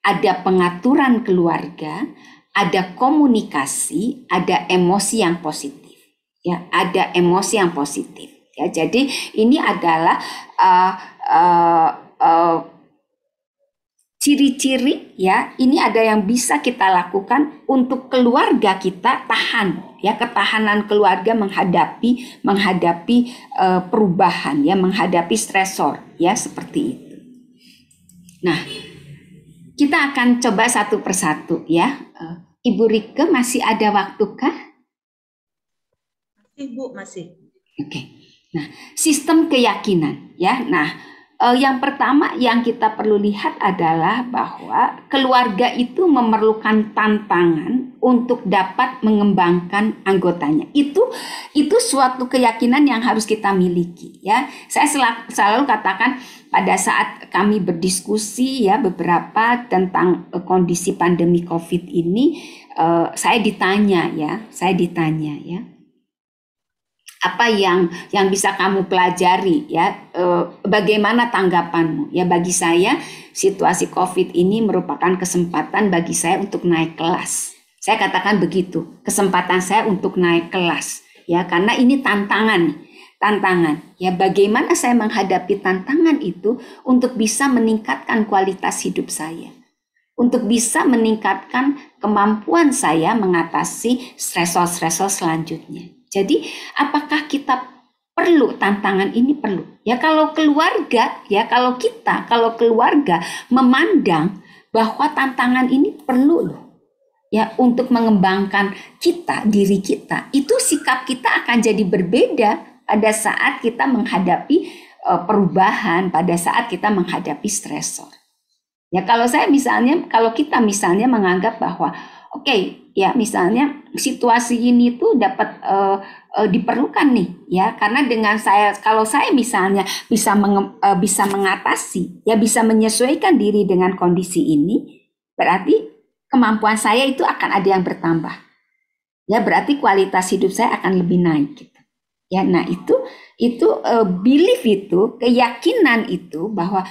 ada pengaturan keluarga, ada komunikasi, ada emosi yang positif, ya, ada emosi yang positif, ya. Jadi ini adalah ciri-ciri, ya. Ini ada yang bisa kita lakukan untuk keluarga kita tahan, ya, ketahanan keluarga menghadapi perubahan, ya, menghadapi stresor, ya, seperti itu. Nah, kita akan coba satu persatu, ya. Ibu Rike masih ada waktukah? Masih, Bu, masih. Oke. Nah, sistem keyakinan, ya. Nah, yang pertama yang kita perlu lihat adalah bahwa keluarga itu memerlukan tantangan untuk dapat mengembangkan anggotanya. Itu suatu keyakinan yang harus kita miliki, ya. Saya selalu katakan pada saat kami berdiskusi, ya, beberapa tentang kondisi pandemi COVID ini, saya ditanya, ya. Apa yang bisa kamu pelajari, ya, bagaimana tanggapanmu, ya. Bagi saya situasi COVID ini merupakan kesempatan bagi saya untuk naik kelas. Saya katakan begitu, kesempatan saya untuk naik kelas, ya, karena ini tantangan, ya. Bagaimana saya menghadapi tantangan itu untuk bisa meningkatkan kualitas hidup saya, untuk bisa meningkatkan kemampuan saya mengatasi stresor-stresor selanjutnya. Jadi apakah kita perlu tantangan ini? Perlu, ya. Kalau keluarga, ya, kalau keluarga memandang bahwa tantangan ini perlu loh, ya, untuk mengembangkan diri kita, itu sikap kita akan jadi berbeda pada saat kita menghadapi perubahan, pada saat kita menghadapi stresor. Ya, kalau kita misalnya menganggap bahwa oke, ya, misalnya situasi ini tuh dapat diperlukan nih, ya, karena kalau saya misalnya bisa mengatasi, ya, bisa menyesuaikan diri dengan kondisi ini, berarti kemampuan saya itu akan ada yang bertambah, ya, berarti kualitas hidup saya akan lebih naik, gitu, ya. Nah, itu belief itu, keyakinan itu bahwa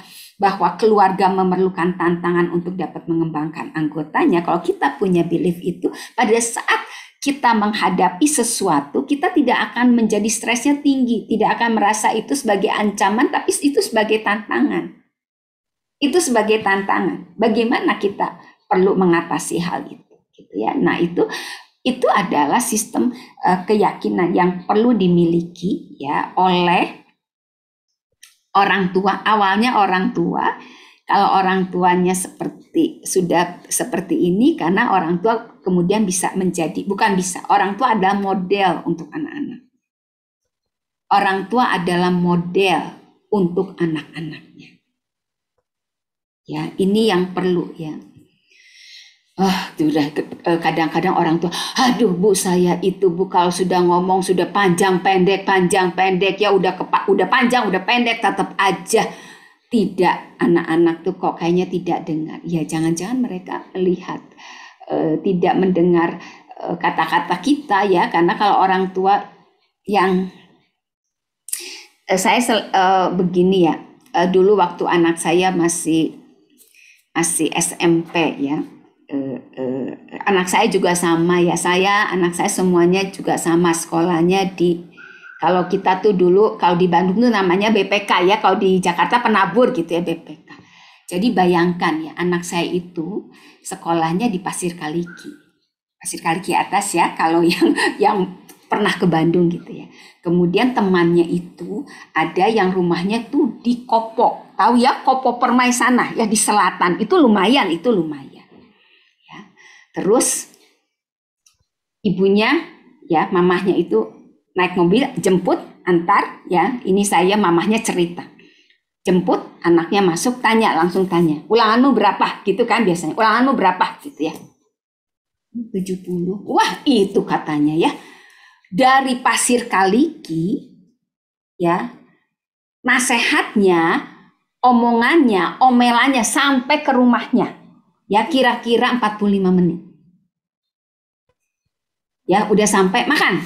keluarga memerlukan tantangan untuk dapat mengembangkan anggotanya. Kalau kita punya belief itu, pada saat kita menghadapi sesuatu, kita tidak akan menjadi stresnya tinggi, tidak akan merasa itu sebagai ancaman, tapi itu sebagai tantangan. Itu sebagai tantangan. Bagaimana kita perlu mengatasi hal itu, gitu, ya. Nah, itu adalah sistem keyakinan yang perlu dimiliki, ya, oleh orang tua. Awalnya orang tua, kalau orang tuanya sudah seperti ini, karena orang tua kemudian orang tua adalah model untuk anak-anak. Orang tua adalah model untuk anak-anaknya. Ya, ini yang perlu, ya. Kadang-kadang orang tua, aduh Bu, saya itu Bu, kalau sudah ngomong sudah panjang pendek, ya, udah panjang udah pendek tetap aja tidak. Anak-anak tuh kok kayaknya tidak dengar. Ya, jangan-jangan mereka lihat tidak mendengar kata-kata kita, ya. Karena kalau orang tua yang saya begini, ya, dulu waktu anak saya masih SMP, ya. Anak saya juga sama, ya, anak saya semuanya juga sama sekolahnya kalau kita tuh dulu, kalau di Bandung tuh namanya BPK, ya, kalau di Jakarta penabur, gitu, ya, BPK. Jadi bayangkan, ya, anak saya itu sekolahnya di Pasir Kaliki atas, ya, kalau yang pernah ke Bandung, gitu, ya. Kemudian temannya itu ada yang rumahnya tuh di Kopo, tahu, ya, Kopo Permai sana, ya, di selatan. Itu lumayan. Terus ibunya, ya, mamahnya itu naik mobil, jemput, antar, ya. Ini mamahnya cerita. jemput, anaknya masuk, langsung tanya, ulanganmu berapa? Gitu kan biasanya, ulanganmu berapa? Gitu ya. 70. Wah, itu katanya ya. Dari Pasir Kaliki, ya, nasehatnya, omongannya, omelannya sampai ke rumahnya. Ya, kira-kira 45 menit. Ya, udah sampai makan.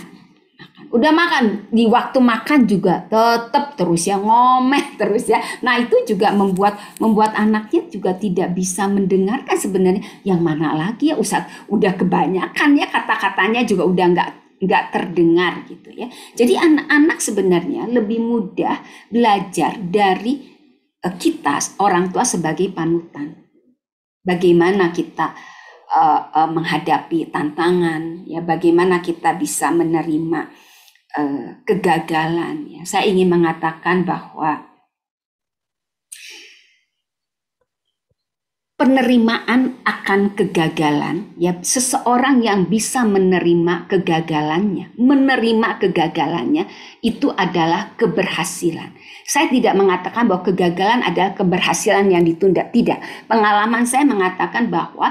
Udah makan, di waktu makan juga tetap terus ya ngomel terus ya. Nah, itu juga membuat anaknya juga tidak bisa mendengarkan sebenarnya yang mana lagi ya, udah kebanyakan ya kata-katanya juga udah nggak terdengar gitu ya. Jadi anak-anak sebenarnya lebih mudah belajar dari kita orang tua sebagai panutan. Bagaimana kita menghadapi tantangan ya, bagaimana kita bisa menerima kegagalan ya. Saya ingin mengatakan bahwa penerimaan akan kegagalan ya, seseorang yang bisa menerima kegagalannya itu adalah keberhasilan. Saya tidak mengatakan bahwa kegagalan adalah keberhasilan yang ditunda, tidak. Pengalaman saya mengatakan bahwa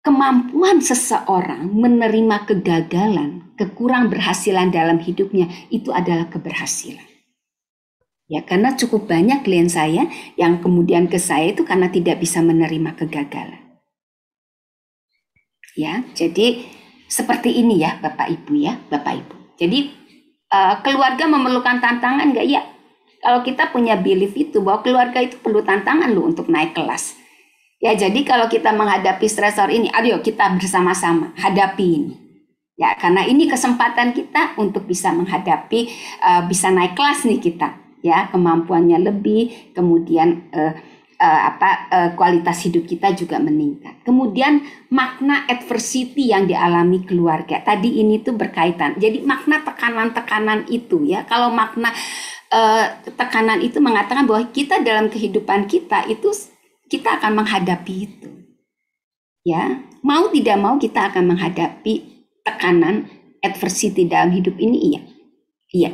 kemampuan seseorang menerima kegagalan, kekurang berhasilan dalam hidupnya itu adalah keberhasilan. Ya, karena cukup banyak klien saya yang kemudian ke saya itu karena tidak bisa menerima kegagalan. Ya, jadi seperti ini ya Bapak Ibu ya, Bapak Ibu. Jadi keluarga memerlukan tantangan enggak ya? Kalau kita punya belief itu bahwa keluarga itu perlu tantangan loh untuk naik kelas. Ya, jadi kalau kita menghadapi stresor ini, ayo kita bersama-sama hadapi ini. Ya, karena ini kesempatan kita untuk bisa menghadapi, bisa naik kelas nih kita. Ya, kemampuannya lebih, kemudian kualitas hidup kita juga meningkat. Kemudian makna adversity yang dialami keluarga. Tadi ini tuh berkaitan. Jadi makna tekanan-tekanan itu ya. Kalau makna tekanan itu mengatakan bahwa kita dalam kehidupan kita itu kita akan menghadapi itu. Ya, mau tidak mau kita akan menghadapi tekanan adversity dalam hidup ini, iya. Iya.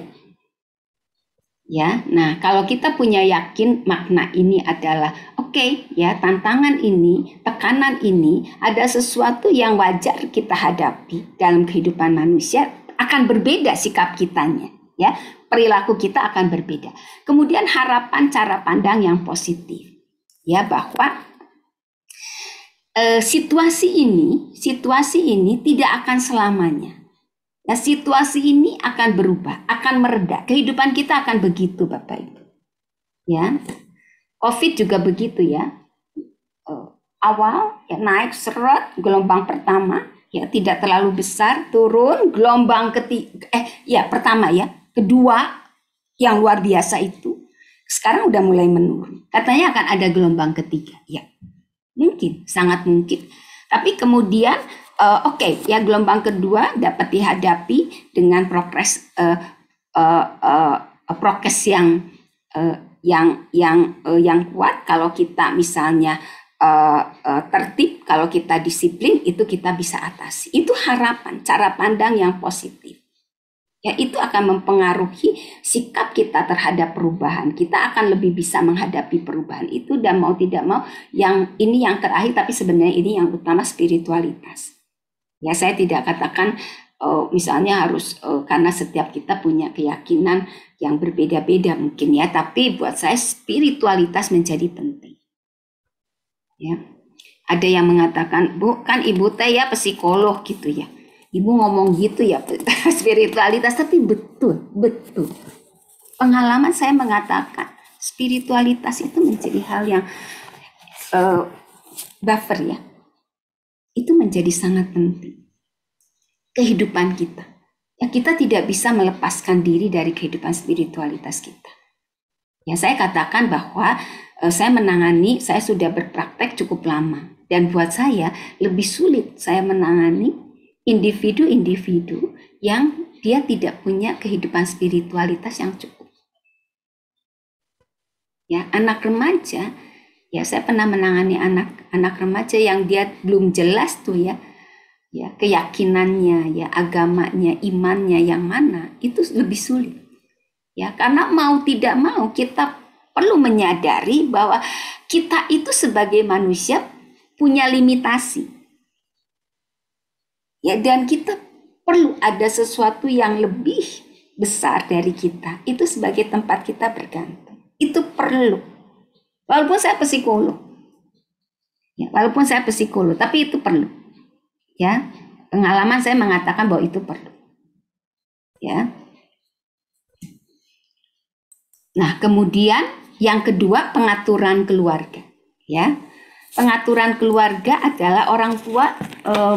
Ya, nah kalau kita punya yakin makna ini adalah oke, ya, tantangan ini, tekanan ini ada sesuatu yang wajar kita hadapi dalam kehidupan manusia, akan berbeda sikap kitanya, ya. Perilaku kita akan berbeda. Kemudian harapan cara pandang yang positif. Ya, bahwa situasi ini tidak akan selamanya. Ya, situasi ini akan berubah, akan mereda. Kehidupan kita akan begitu, Bapak Ibu. Ya, COVID juga begitu ya. Awal ya naik seret, gelombang pertama ya tidak terlalu besar, turun, gelombang ketiga, pertama ya, kedua yang luar biasa itu. Sekarang udah mulai menurun. Katanya akan ada gelombang ketiga. Ya, mungkin, sangat mungkin. Tapi kemudian, ya gelombang kedua dapat dihadapi dengan prokes yang kuat. Kalau kita misalnya tertib, kalau kita disiplin, itu kita bisa atasi. Itu harapan, cara pandang yang positif. Ya, itu akan mempengaruhi sikap kita terhadap perubahan. Kita akan lebih bisa menghadapi perubahan itu, dan mau tidak mau yang ini yang terakhir, tapi sebenarnya ini yang utama, spiritualitas. Ya, saya tidak katakan misalnya harus karena setiap kita punya keyakinan yang berbeda-beda mungkin ya, tapi buat saya spiritualitas menjadi penting. Ya. Ada yang mengatakan, "Bu, kan Ibu teh ya psikolog gitu ya. Ibu ngomong gitu ya spiritualitas," tapi betul. Pengalaman saya mengatakan spiritualitas itu menjadi hal yang buffer ya. Itu menjadi sangat penting. Kehidupan kita. Ya, kita tidak bisa melepaskan diri dari kehidupan spiritualitas kita. Ya, saya katakan bahwa saya sudah berpraktek cukup lama. Dan buat saya lebih sulit saya menangani individu-individu yang dia tidak punya kehidupan spiritualitas yang cukup. Ya, anak remaja, ya saya pernah menangani anak remaja yang dia belum jelas tuh ya keyakinannya, ya agamanya, imannya yang mana, itu lebih sulit. Ya, karena mau tidak mau kita perlu menyadari bahwa kita itu sebagai manusia punya limitasi. Ya, dan kita perlu ada sesuatu yang lebih besar dari kita. Itu sebagai tempat kita bergantung. Itu perlu. Walaupun saya psikolog. Ya, walaupun saya psikolog, tapi itu perlu. Ya, pengalaman saya mengatakan bahwa itu perlu. Ya. Nah, kemudian yang kedua, pengaturan keluarga. Ya, pengaturan keluarga adalah orang tua,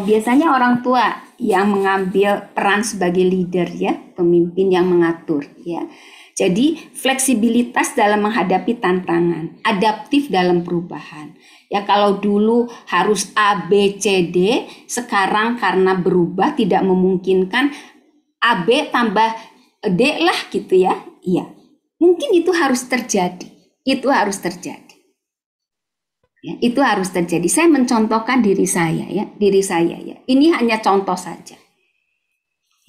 biasanya orang tua yang mengambil peran sebagai leader, ya, pemimpin yang mengatur, ya. Jadi fleksibilitas dalam menghadapi tantangan, adaptif dalam perubahan. Ya, kalau dulu harus A, B, C, D, sekarang karena berubah tidak memungkinkan A, B tambah D lah gitu ya. Iya, mungkin itu harus terjadi. Itu harus terjadi. Ya, itu harus terjadi. Saya mencontohkan diri saya ya, ya. Ini hanya contoh saja.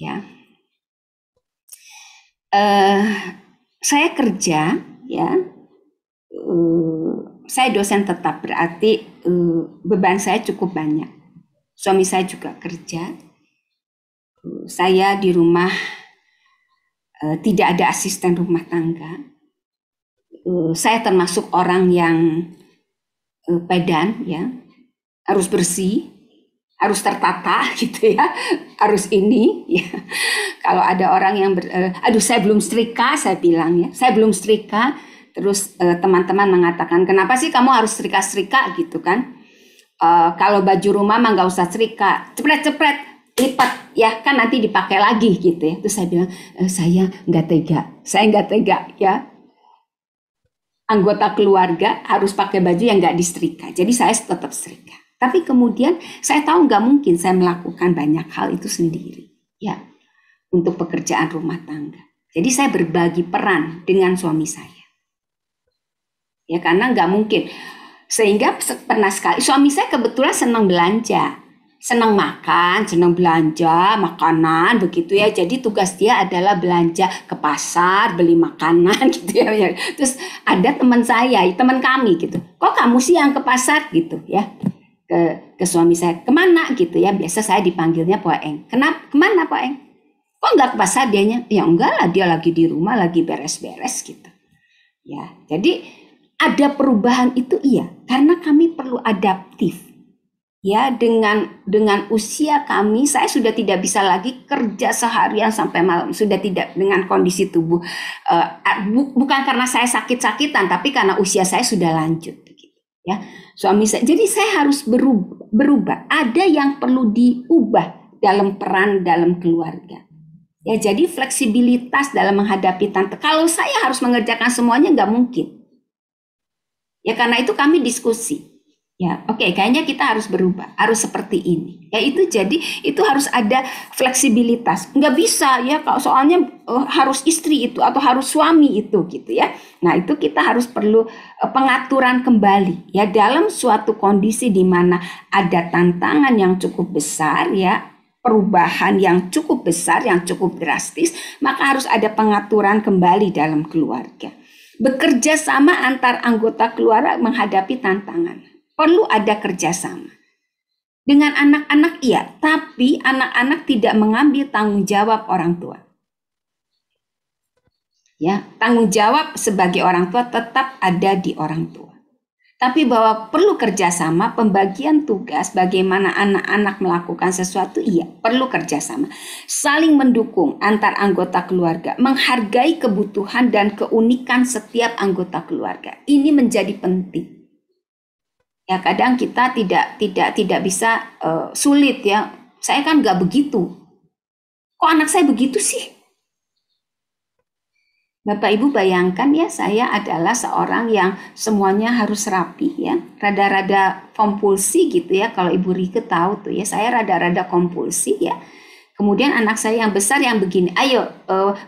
Ya. Saya kerja ya. Saya dosen tetap, berarti beban saya cukup banyak. Suami saya juga kerja. Saya di rumah tidak ada asisten rumah tangga. Saya termasuk orang yang pedan ya, harus bersih, harus tertata gitu ya, harus ini ya. Kalau ada orang yang aduh saya belum setrika, saya bilang ya, saya belum setrika. Terus teman-teman mengatakan, kenapa sih kamu harus setrika-setrika gitu kan? Kalau baju rumah mah nggak usah setrika, cepret-cepret, lipat ya kan nanti dipakai lagi gitu ya. Terus saya bilang, saya nggak tega ya. Anggota keluarga harus pakai baju yang nggak disetrika, jadi saya tetap setrika. Tapi kemudian saya tahu nggak mungkin saya melakukan banyak hal itu sendiri ya untuk pekerjaan rumah tangga. Jadi saya berbagi peran dengan suami saya. Ya karena nggak mungkin, sehingga pernah sekali suami saya kebetulan senang belanja, senang makan, senang belanja makanan begitu ya. Jadi tugas dia adalah belanja ke pasar, beli makanan gitu ya. Terus ada teman kami gitu, kok kamu sih yang ke pasar gitu ya, ke suami saya, kemana gitu ya. Biasa saya dipanggilnya Pak Eng. Kenapa? Kemana Pak Eng? Kok nggak ke pasar dianya? Ya enggak lah, dia lagi di rumah, lagi beres-beres gitu. Ya, jadi ada perubahan itu iya, karena kami perlu adaptif. Ya, dengan usia kami, saya sudah tidak bisa lagi kerja seharian sampai malam, sudah tidak dengan kondisi tubuh. Bukan karena saya sakit-sakitan, tapi karena usia saya sudah lanjut. Begitu, ya, suami saya. Jadi saya harus berubah. Ada yang perlu diubah dalam peran dalam keluarga. Ya, jadi fleksibilitas dalam menghadapi tantangan. Kalau saya harus mengerjakan semuanya nggak mungkin. Ya karena itu kami diskusi. Ya, oke, kayaknya kita harus berubah, harus seperti ini. Ya itu jadi itu harus ada fleksibilitas. Nggak bisa ya, kalau soalnya harus istri itu atau harus suami itu gitu ya. Nah itu kita harus perlu pengaturan kembali ya dalam suatu kondisi di mana ada tantangan yang cukup besar ya, perubahan yang cukup besar, yang cukup drastis, maka harus ada pengaturan kembali dalam keluarga. Bekerja sama antar anggota keluarga menghadapi tantangan. Perlu ada kerjasama. Dengan anak-anak iya, tapi anak-anak tidak mengambil tanggung jawab orang tua. Ya, tanggung jawab sebagai orang tua tetap ada di orang tua. Tapi bahwa perlu kerjasama, pembagian tugas, bagaimana anak-anak melakukan sesuatu, iya, perlu kerjasama. Saling mendukung antar anggota keluarga, menghargai kebutuhan dan keunikan setiap anggota keluarga. Ini menjadi penting. Ya kadang kita tidak bisa sulit ya. Saya kan nggak begitu. Kok anak saya begitu sih? Bapak Ibu bayangkan ya, saya adalah seorang yang semuanya harus rapi ya, rada-rada kompulsi gitu ya. Kalau Ibu Rike tahu tuh ya, saya rada-rada kompulsi ya. Kemudian anak saya yang besar yang begini, ayo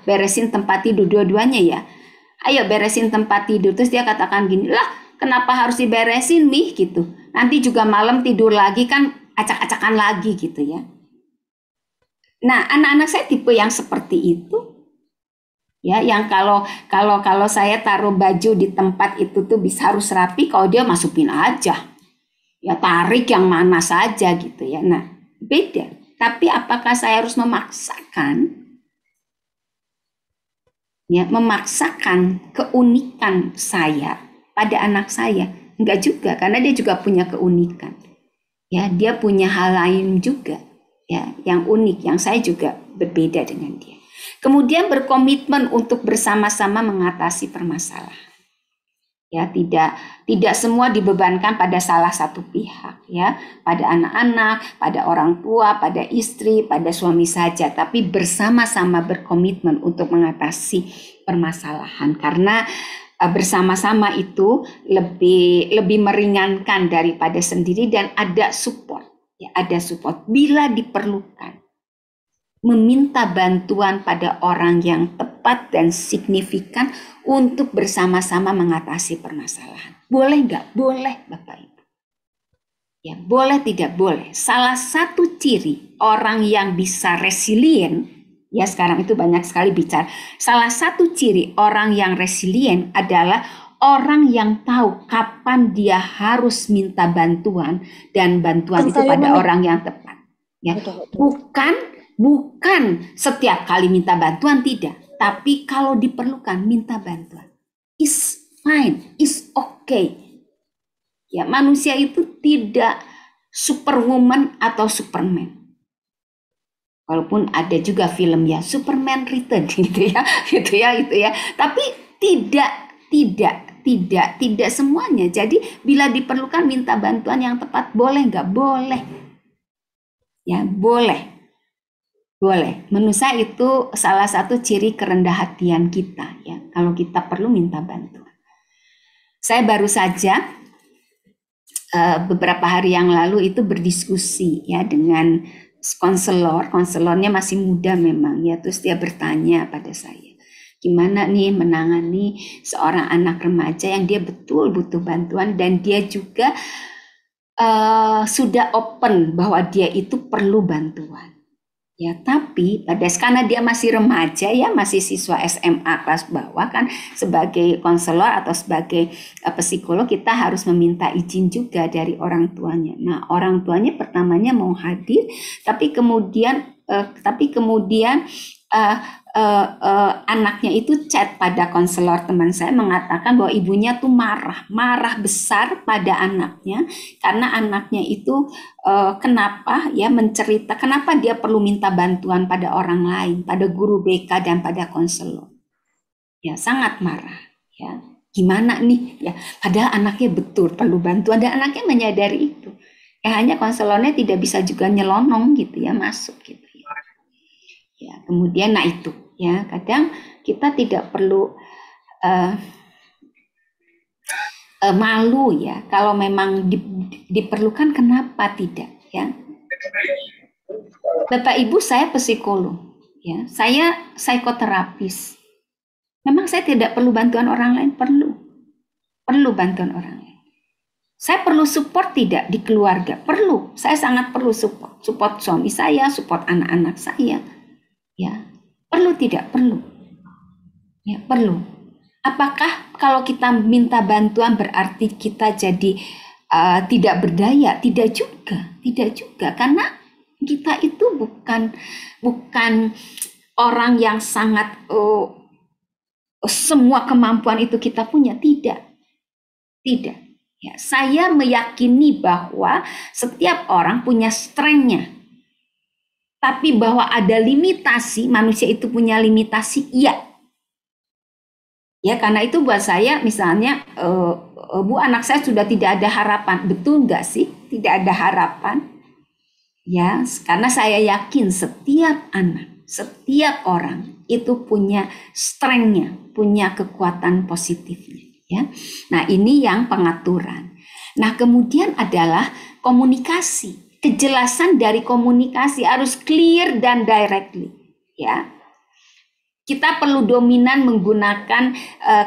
beresin tempat tidur dua-duanya ya. Ayo beresin tempat tidur. Terus dia katakan gini, lah kenapa harus diberesin Mi gitu. Nanti juga malam tidur lagi kan acak-acakan lagi gitu ya. Nah anak-anak saya tipe yang seperti itu. Ya, yang kalau saya taruh baju di tempat itu tuh bisa harus rapi, kalau dia masukin aja. Ya tarik yang mana saja gitu ya. Nah, beda. Tapi apakah saya harus memaksakan? Ya, memaksakan keunikan saya pada anak saya? Enggak juga, karena dia juga punya keunikan. Ya, dia punya hal lain juga, ya, yang unik, yang saya juga berbeda dengan dia. Kemudian berkomitmen untuk bersama-sama mengatasi permasalahan. Ya, tidak semua dibebankan pada salah satu pihak, ya, pada anak-anak, pada orang tua, pada istri, pada suami saja, tapi bersama-sama berkomitmen untuk mengatasi permasalahan, karena bersama-sama itu lebih meringankan daripada sendiri, dan ada support, ya, ada support bila diperlukan. Meminta bantuan pada orang yang tepat dan signifikan untuk bersama-sama mengatasi permasalahan. Boleh nggak? Boleh, Bapak Ibu. Ya, boleh tidak boleh. Salah satu ciri orang yang bisa resilient, ya sekarang itu banyak sekali bicara. Salah satu ciri orang yang resilient adalah orang yang tahu kapan dia harus minta bantuan, dan bantuan itu pada orang yang tepat. Ya, bukan setiap kali minta bantuan, tidak, tapi kalau diperlukan minta bantuan. Is fine, is okay. Ya, manusia itu tidak superwoman atau superman. Walaupun ada juga film ya Superman Return gitu ya. Tapi tidak semuanya. Jadi bila diperlukan minta bantuan yang tepat, boleh nggak? Boleh. Ya, boleh. Boleh. Menurut saya itu salah satu ciri kerendah hatian kita, ya. Kalau kita perlu minta bantuan. Saya baru saja beberapa hari yang lalu itu berdiskusi ya dengan konselornya masih muda memang ya, terus dia bertanya pada saya, gimana nih menangani seorang anak remaja yang dia betul butuh bantuan, dan dia juga sudah open bahwa dia itu perlu bantuan. Ya, tapi karena dia masih remaja ya, masih siswa SMA kelas bawah kan, sebagai konselor atau sebagai psikolog kita harus meminta izin juga dari orang tuanya. Nah, orang tuanya pertamanya mau hadir, tapi kemudian anaknya itu chat pada konselor teman saya mengatakan bahwa ibunya tuh marah besar pada anaknya, karena anaknya itu kenapa dia perlu minta bantuan pada orang lain, pada guru BK dan pada konselor. Ya, sangat marah ya. Gimana nih ya, padahal anaknya betul perlu bantuan dan anaknya menyadari itu. Ya, hanya konselornya tidak bisa juga nyelonong gitu ya, masuk gitu. Ya, kemudian nah itu ya, kadang kita tidak perlu malu ya, kalau memang diperlukan, kenapa tidak ya. Bapak Ibu, saya psikolog ya, saya psikoterapis. Memang saya tidak perlu bantuan orang lain, perlu bantuan orang lain. Saya perlu support tidak di keluarga, perlu, saya sangat perlu support suami saya, support anak-anak saya. Ya, perlu tidak? Perlu. Ya, perlu. Apakah kalau kita minta bantuan berarti kita jadi tidak berdaya? Tidak juga. Karena kita itu bukan orang yang sangat semua kemampuan itu kita punya. Tidak. Ya, saya meyakini bahwa setiap orang punya strength-nya. Tapi bahwa ada limitasi, manusia itu punya limitasi, iya. Ya, karena itu buat saya misalnya, Bu, anak saya sudah tidak ada harapan. Betul nggak sih? Tidak ada harapan. Ya, karena saya yakin setiap anak, setiap orang itu punya strength-nya, punya kekuatan positifnya. Ya. Nah, ini yang pengaturan. Nah, kemudian adalah komunikasi. Kejelasan dari komunikasi harus clear dan directly, ya. Kita perlu dominan menggunakan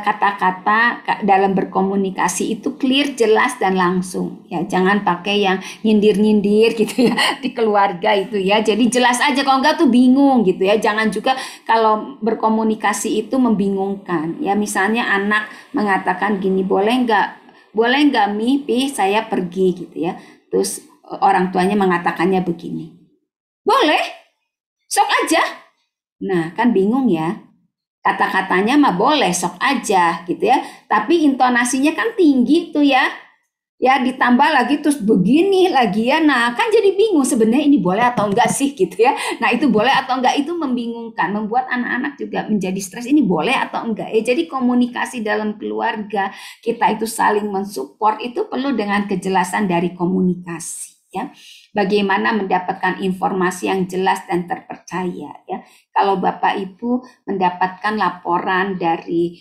kata-kata dalam berkomunikasi itu clear, jelas, dan langsung. Ya, jangan pakai yang nyindir-nyindir gitu ya di keluarga itu ya. Jadi jelas aja, kalau enggak tuh bingung gitu ya. Jangan juga kalau berkomunikasi itu membingungkan. Ya, misalnya anak mengatakan gini, boleh enggak Mi, Pi, saya pergi gitu ya. Terus orang tuanya mengatakannya begini, boleh, sok aja. Nah, kan bingung ya. Kata-katanya mah boleh, sok aja gitu ya. Tapi intonasinya kan tinggi tuh ya. Ya, ditambah lagi terus begini lagi ya. Nah, kan jadi bingung sebenarnya ini boleh atau enggak sih gitu ya. Nah, itu boleh atau enggak itu membingungkan, membuat anak-anak juga menjadi stres, ini boleh atau enggak. Ya, jadi komunikasi dalam keluarga kita itu saling mensupport itu perlu dengan kejelasan dari komunikasi ya. Bagaimana mendapatkan informasi yang jelas dan terpercaya ya. Kalau Bapak Ibu mendapatkan laporan dari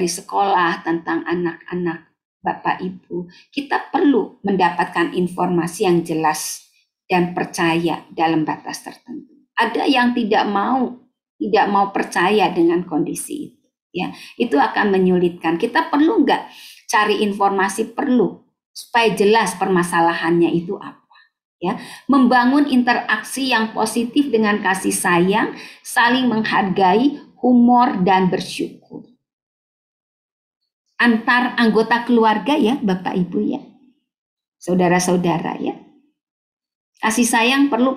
sekolah tentang anak-anak Bapak Ibu, kita perlu mendapatkan informasi yang jelas dan percaya dalam batas tertentu. Ada yang tidak mau percaya dengan kondisi itu ya. Itu akan menyulitkan. Kita perlu enggak cari informasi, perlu, supaya jelas permasalahannya itu apa. Ya, membangun interaksi yang positif dengan kasih sayang, saling menghargai, humor, dan bersyukur antar anggota keluarga ya, Bapak Ibu ya, saudara-saudara ya. Kasih sayang perlu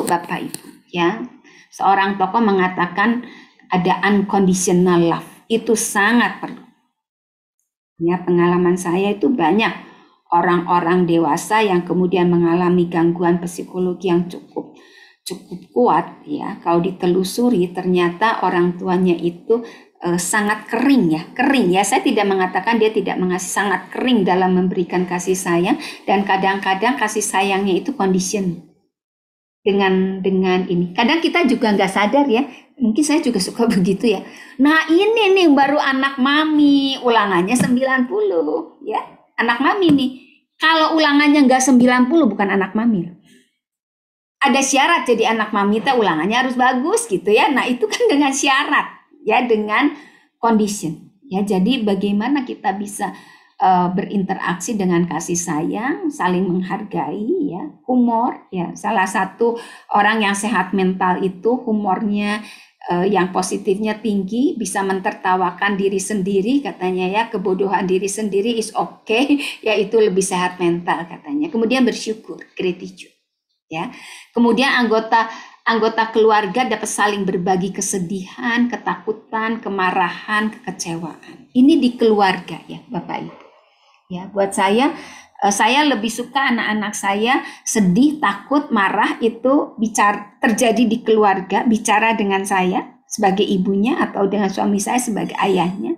Bapak Ibu ya. Seorang tokoh mengatakan ada unconditional love, itu sangat perlu. Ya, pengalaman saya itu banyak orang-orang dewasa yang kemudian mengalami gangguan psikologi yang cukup kuat ya. Kalau ditelusuri ternyata orang tuanya itu sangat kering ya. Saya tidak mengatakan dia tidak mengasih, sangat kering dalam memberikan kasih sayang, dan kadang-kadang kasih sayangnya itu condition dengan ini. Kadang kita juga nggak sadar ya. Mungkin saya juga suka begitu ya. Nah, ini nih baru anak mami, ulangannya 90 ya. Anak mami nih, kalau ulangannya nggak 90 bukan anak mami. Ada syarat jadi anak mami, ulangannya harus bagus gitu ya. Nah, itu kan dengan syarat ya, dengan condition ya. Jadi bagaimana kita bisa berinteraksi dengan kasih sayang, saling menghargai ya, humor ya. Salah satu orang yang sehat mental itu humornya yang positifnya tinggi, bisa mentertawakan diri sendiri katanya ya, kebodohan diri sendiri is okay, yaitu lebih sehat mental katanya. Kemudian bersyukur, gratitude ya. Kemudian anggota keluarga dapat saling berbagi kesedihan, ketakutan, kemarahan, kekecewaan. Ini di keluarga ya, Bapak Ibu. Ya, buat saya lebih suka anak-anak saya sedih, takut, marah itu terjadi di keluarga, bicara dengan saya sebagai ibunya atau dengan suami saya sebagai ayahnya,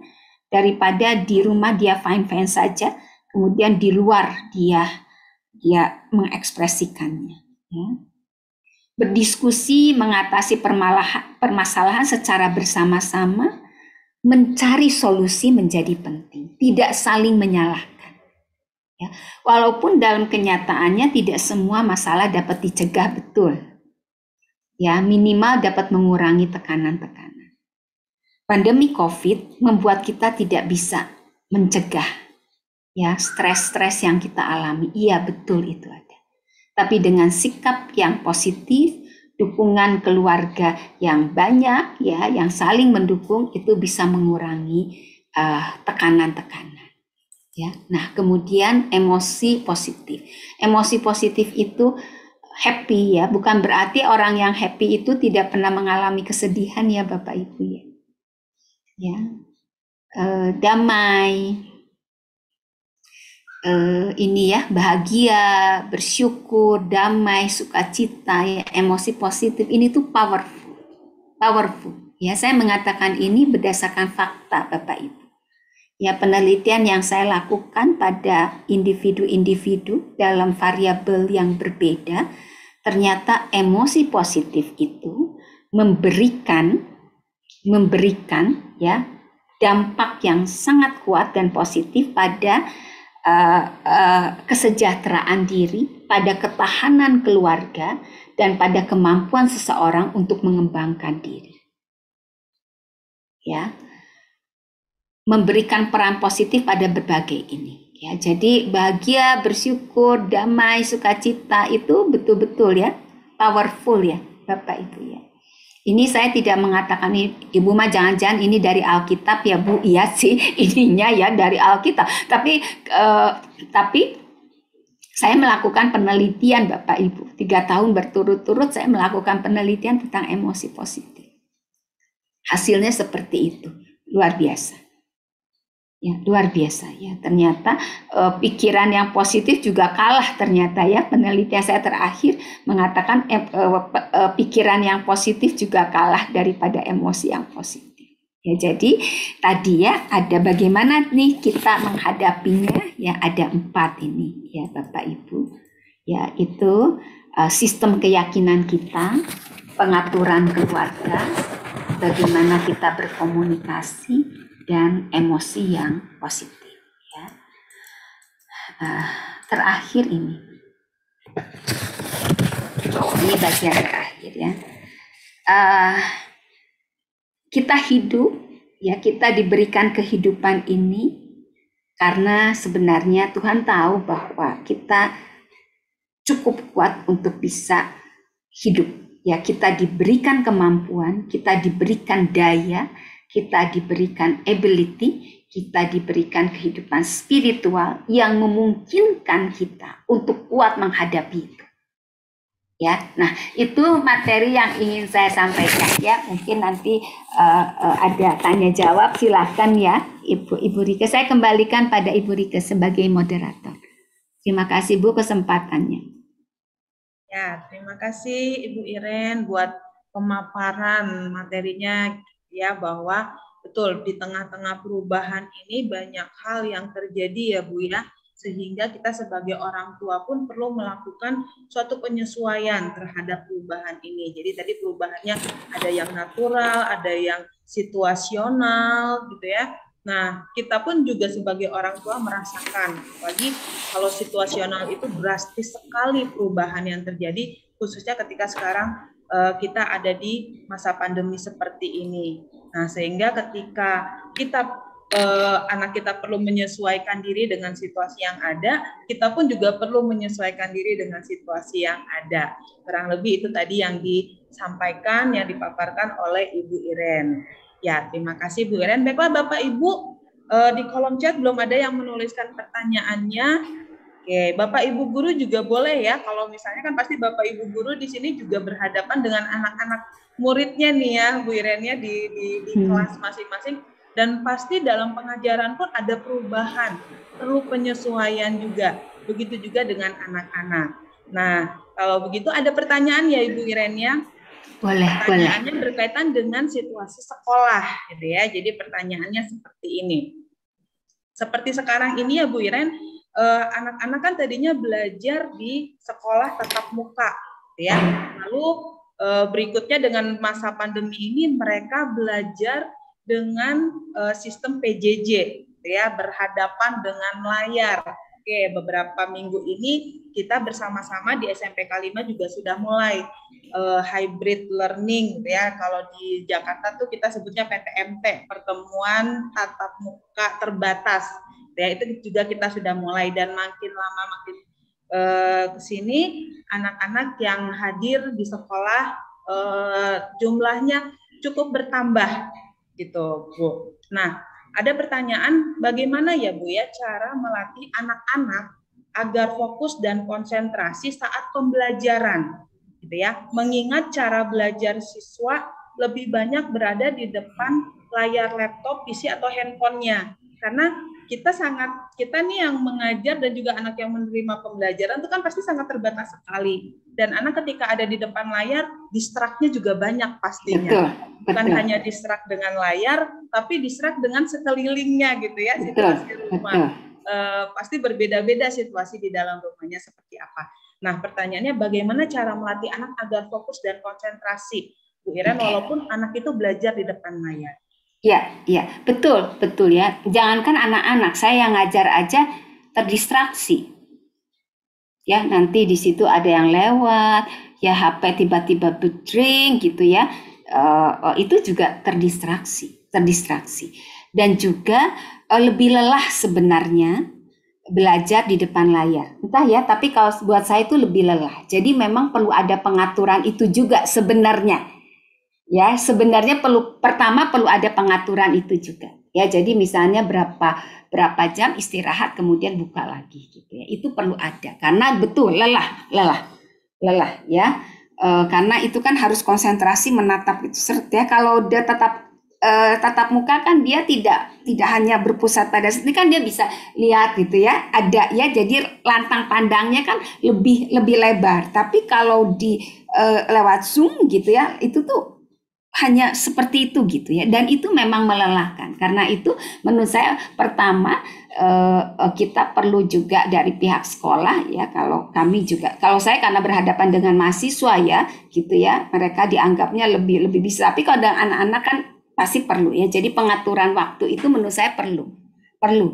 daripada di rumah dia fine-fine saja, kemudian di luar dia mengekspresikannya. Ya. Berdiskusi, mengatasi permasalahan secara bersama-sama, mencari solusi menjadi penting, tidak saling menyalahkan. Ya, walaupun dalam kenyataannya tidak semua masalah dapat dicegah betul, ya minimal dapat mengurangi tekanan-tekanan. Pandemi COVID membuat kita tidak bisa mencegah ya stres-stres yang kita alami. Iya betul itu ada. Tapi dengan sikap yang positif, dukungan keluarga yang banyak ya, yang saling mendukung, itu bisa mengurangi tekanan-tekanan. Ya, nah kemudian emosi positif. Emosi positif itu happy ya, bukan berarti orang yang happy itu tidak pernah mengalami kesedihan ya Bapak Ibu ya. Ya, damai, ini ya, bahagia, bersyukur, damai, sukacita ya, emosi positif ini tuh powerful. Ya, saya mengatakan ini berdasarkan fakta Bapak Ibu. Ya, penelitian yang saya lakukan pada individu-individu dalam variabel yang berbeda, ternyata emosi positif itu memberikan ya dampak yang sangat kuat dan positif pada kesejahteraan diri, pada ketahanan keluarga, dan pada kemampuan seseorang untuk mengembangkan diri. Ya, memberikan peran positif pada berbagai ini. Ya, jadi bahagia, bersyukur, damai, sukacita itu betul-betul ya powerful ya, Bapak Ibu ya. Ini saya tidak mengatakan Ibu mah jangan-jangan ini dari Alkitab ya Bu, iya sih ininya ya dari Alkitab. Tapi saya melakukan penelitian Bapak Ibu, 3 tahun berturut-turut saya melakukan penelitian tentang emosi positif. Hasilnya seperti itu, luar biasa. Ya, luar biasa ya. Ternyata pikiran yang positif juga kalah ternyata ya. Penelitian saya terakhir mengatakan pikiran yang positif juga kalah daripada emosi yang positif. Ya, jadi tadi ya ada bagaimana nih kita menghadapinya ya, ada 4 ini ya Bapak Ibu. Ya, itu sistem keyakinan kita, pengaturan keluarga, bagaimana kita berkomunikasi, dan emosi yang positif ya. Terakhir ini bagian terakhir ya. Kita hidup ya, kita diberikan kehidupan ini karena sebenarnya Tuhan tahu bahwa kita cukup kuat untuk bisa hidup ya. Kita diberikan kemampuan, kita diberikan daya, kita diberikan ability, kita diberikan kehidupan spiritual yang memungkinkan kita untuk kuat menghadapi itu. Ya, nah itu materi yang ingin saya sampaikan ya. Mungkin nanti ada tanya jawab, silakan ya Ibu Rike. Saya kembalikan pada Ibu Rike sebagai moderator. Terima kasih Bu kesempatannya. Ya, terima kasih Ibu Iren buat pemaparan materinya. Ya, bahwa betul di tengah-tengah perubahan ini banyak hal yang terjadi ya Bu ya, sehingga kita sebagai orang tua pun perlu melakukan suatu penyesuaian terhadap perubahan ini. Jadi tadi perubahannya ada yang natural, ada yang situasional gitu ya. Nah, kita pun juga sebagai orang tua merasakan, apalagi kalau situasional itu drastis sekali perubahan yang terjadi, khususnya ketika sekarang kita ada di masa pandemi seperti ini. Nah, sehingga ketika kita anak kita perlu menyesuaikan diri dengan situasi yang ada, kita pun juga perlu menyesuaikan diri dengan situasi yang ada. Kurang lebih itu tadi yang disampaikan, yang dipaparkan oleh Ibu Iren. Ya, terima kasih Bu Iren. Baiklah Bapak Ibu, di kolom chat belum ada yang menuliskan pertanyaannya. Oke, Bapak Ibu guru juga boleh ya, kalau misalnya kan pasti Bapak Ibu guru di sini juga berhadapan dengan anak-anak muridnya nih ya, Bu Irennya di kelas masing-masing, dan pasti dalam pengajaran pun ada perubahan, perlu penyesuaian juga. Begitu juga dengan anak-anak. Nah, kalau begitu ada pertanyaan ya Ibu Irennya? Pertanyaannya berkaitan dengan situasi sekolah, gitu ya. Jadi pertanyaannya seperti ini. Seperti sekarang ini ya Bu Iren, anak-anak kan tadinya belajar di sekolah tatap muka, ya. Lalu berikutnya dengan masa pandemi ini mereka belajar dengan sistem PJJ, ya, berhadapan dengan layar. Oke, beberapa minggu ini kita bersama-sama di SMPK 5 juga sudah mulai hybrid learning, ya. Kalau di Jakarta tuh kita sebutnya PTMT, pertemuan tatap muka terbatas. Ya, itu juga kita sudah mulai, dan makin lama makin ke sini anak-anak yang hadir di sekolah jumlahnya cukup bertambah gitu, Bu. Nah, ada pertanyaan bagaimana ya Bu ya cara melatih anak-anak agar fokus dan konsentrasi saat pembelajaran gitu ya. Mengingat cara belajar siswa lebih banyak berada di depan layar laptop, PC atau handphonenya. Karena kita nih yang mengajar dan juga anak yang menerima pembelajaran itu kan pasti sangat terbatas sekali. Dan anak ketika ada di depan layar, distract-nya juga banyak pastinya. Bukan hanya distract dengan layar, tapi distract dengan sekelilingnya gitu ya, situasi rumah. Pasti berbeda-beda situasi di dalam rumahnya seperti apa. Nah, pertanyaannya bagaimana cara melatih anak agar fokus dan konsentrasi, Bu Iren, walaupun anak itu belajar di depan layar? Ya, betul ya. Jangankan anak-anak, saya yang ngajar aja terdistraksi. Ya, nanti di situ ada yang lewat, ya HP tiba-tiba berdring gitu ya. Itu juga terdistraksi. Dan juga lebih lelah sebenarnya belajar di depan layar. Entah ya, tapi kalau buat saya itu lebih lelah. Jadi memang perlu ada pengaturan itu juga sebenarnya. Ya, sebenarnya pertama perlu ada pengaturan itu juga. Ya, jadi misalnya berapa jam istirahat kemudian buka lagi gitu ya. Itu perlu ada karena betul lelah ya. Karena itu kan harus konsentrasi menatap itu ya. Kalau udah tatap muka kan dia tidak hanya berpusat pada ini kan dia bisa lihat gitu ya. Ada ya, jadi lantang pandangnya kan lebih lebar. Tapi kalau di lewat Zoom gitu ya, itu tuh hanya seperti itu gitu ya, dan itu memang melelahkan. Karena itu menurut saya pertama kita perlu juga dari pihak sekolah ya, kalau saya karena berhadapan dengan mahasiswa ya gitu ya, mereka dianggapnya lebih bisa, tapi kalau dengan anak-anak kan pasti perlu ya. Jadi pengaturan waktu itu menurut saya perlu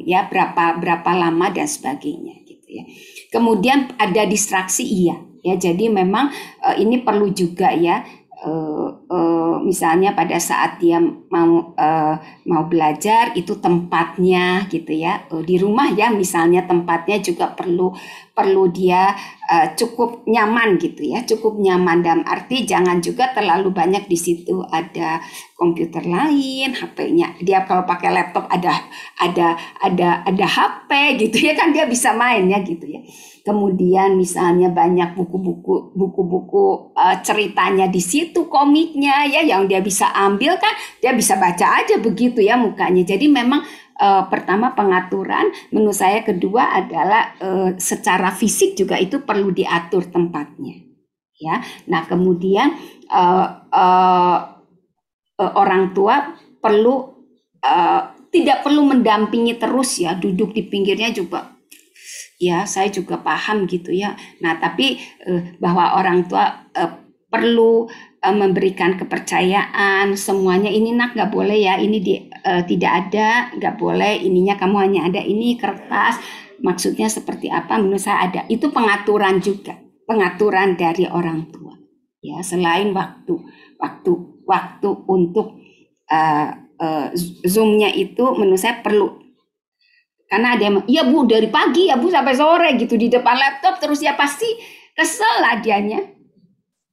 ya, berapa lama dan sebagainya gitu ya. Kemudian ada distraksi iya ya, jadi memang ini perlu juga ya. Misalnya pada saat dia mau belajar itu tempatnya gitu ya, di rumah ya misalnya tempatnya juga perlu dia cukup nyaman gitu ya, cukup nyaman dalam arti jangan juga terlalu banyak di situ ada komputer lain, HP-nya dia kalau pakai laptop ada HP gitu ya kan, dia bisa main ya gitu ya. Kemudian misalnya banyak buku-buku ceritanya di situ, komiknya ya yang dia bisa ambil kan, dia bisa baca aja begitu ya mukanya. Jadi memang pertama pengaturan menurut saya, kedua adalah secara fisik juga itu perlu diatur tempatnya ya. Nah kemudian orang tua tidak perlu mendampingi terus ya, duduk di pinggirnya juga. Ya, saya juga paham gitu ya. Nah, tapi bahwa orang tua perlu memberikan kepercayaan semuanya. Ini nak nggak boleh ya, ini tidak ada, nggak boleh. Ininya kamu hanya ada ini kertas. Maksudnya seperti apa? Menurut saya ada. Itu pengaturan juga, pengaturan dari orang tua. Ya, selain waktu untuk Zoom-nya itu menurut saya perlu. Karena ada yang, iya Bu dari pagi ya Bu sampai sore gitu di depan laptop terus ya, pasti kesel lah dianya.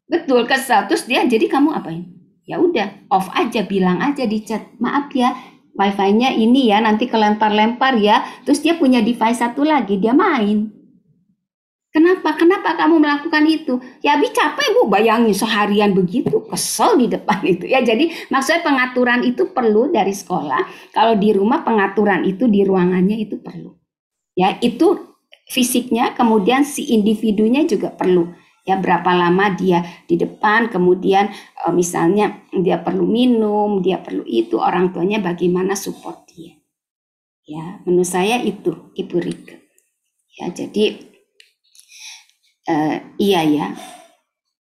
Betul, kesel. Terus dia, jadi kamu apain? Ya udah, off aja, bilang aja di chat, maaf ya wifi-nya ini ya nanti kelempar-lempar ya. Terus dia punya device satu lagi, dia main. Kenapa kamu melakukan itu? Ya Abi capek Bu, bayangin seharian begitu, kesel di depan itu ya. Jadi maksudnya pengaturan itu perlu dari sekolah. Kalau di rumah pengaturan itu di ruangannya itu perlu. Ya itu fisiknya, kemudian si individunya juga perlu. Ya berapa lama dia di depan, kemudian misalnya dia perlu minum, dia perlu itu, orang tuanya bagaimana support dia. Ya menurut saya itu Ibu Rika. Ya jadi iya ya,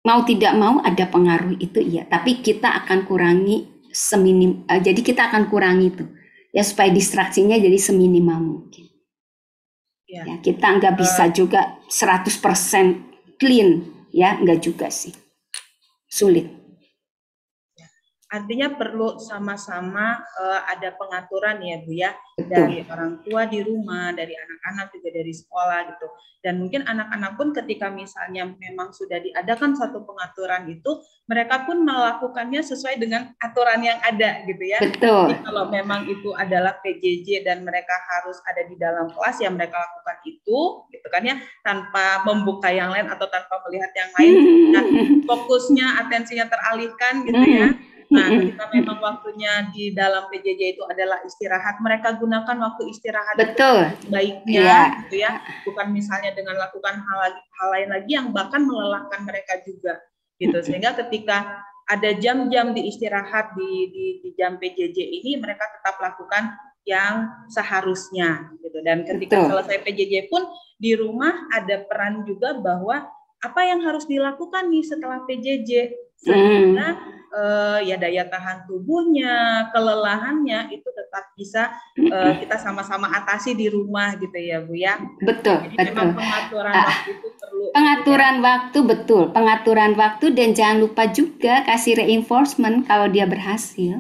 mau tidak mau ada pengaruh itu iya, tapi kita akan kurangi jadi kita akan kurangi itu ya supaya distraksinya jadi seminimal mungkin. Ya kita nggak bisa juga 100% clean ya, nggak juga sih, sulit. Artinya perlu sama-sama ada pengaturan ya Bu ya, dari orang tua di rumah, dari anak-anak juga dari sekolah gitu. Dan mungkin anak-anak pun ketika misalnya memang sudah diadakan satu pengaturan itu, mereka pun melakukannya sesuai dengan aturan yang ada gitu ya. Betul. Jadi kalau memang itu adalah PJJ dan mereka harus ada di dalam kelas, ya mereka lakukan itu gitu kan ya, tanpa membuka yang lain atau tanpa melihat yang lain, dan fokusnya, atensinya teralihkan gitu ya. Nah, ketika memang waktunya di dalam PJJ itu adalah istirahat, mereka gunakan waktu istirahat betul baiknya, gitu ya. Bukan misalnya dengan lakukan hal lain lagi yang bahkan melelahkan mereka juga, gitu. Sehingga ketika ada jam-jam di istirahat di jam PJJ ini, mereka tetap lakukan yang seharusnya, gitu. Dan ketika selesai PJJ pun di rumah ada peran juga bahwa apa yang harus dilakukan nih setelah PJJ, sehingga ya daya tahan tubuhnya, kelelahannya itu tetap bisa kita sama-sama atasi di rumah gitu ya Bu ya. Betul, Jadi betul. memang pengaturan waktu itu perlu. Pengaturan waktu, betul. Pengaturan waktu, dan jangan lupa juga kasih reinforcement kalau dia berhasil.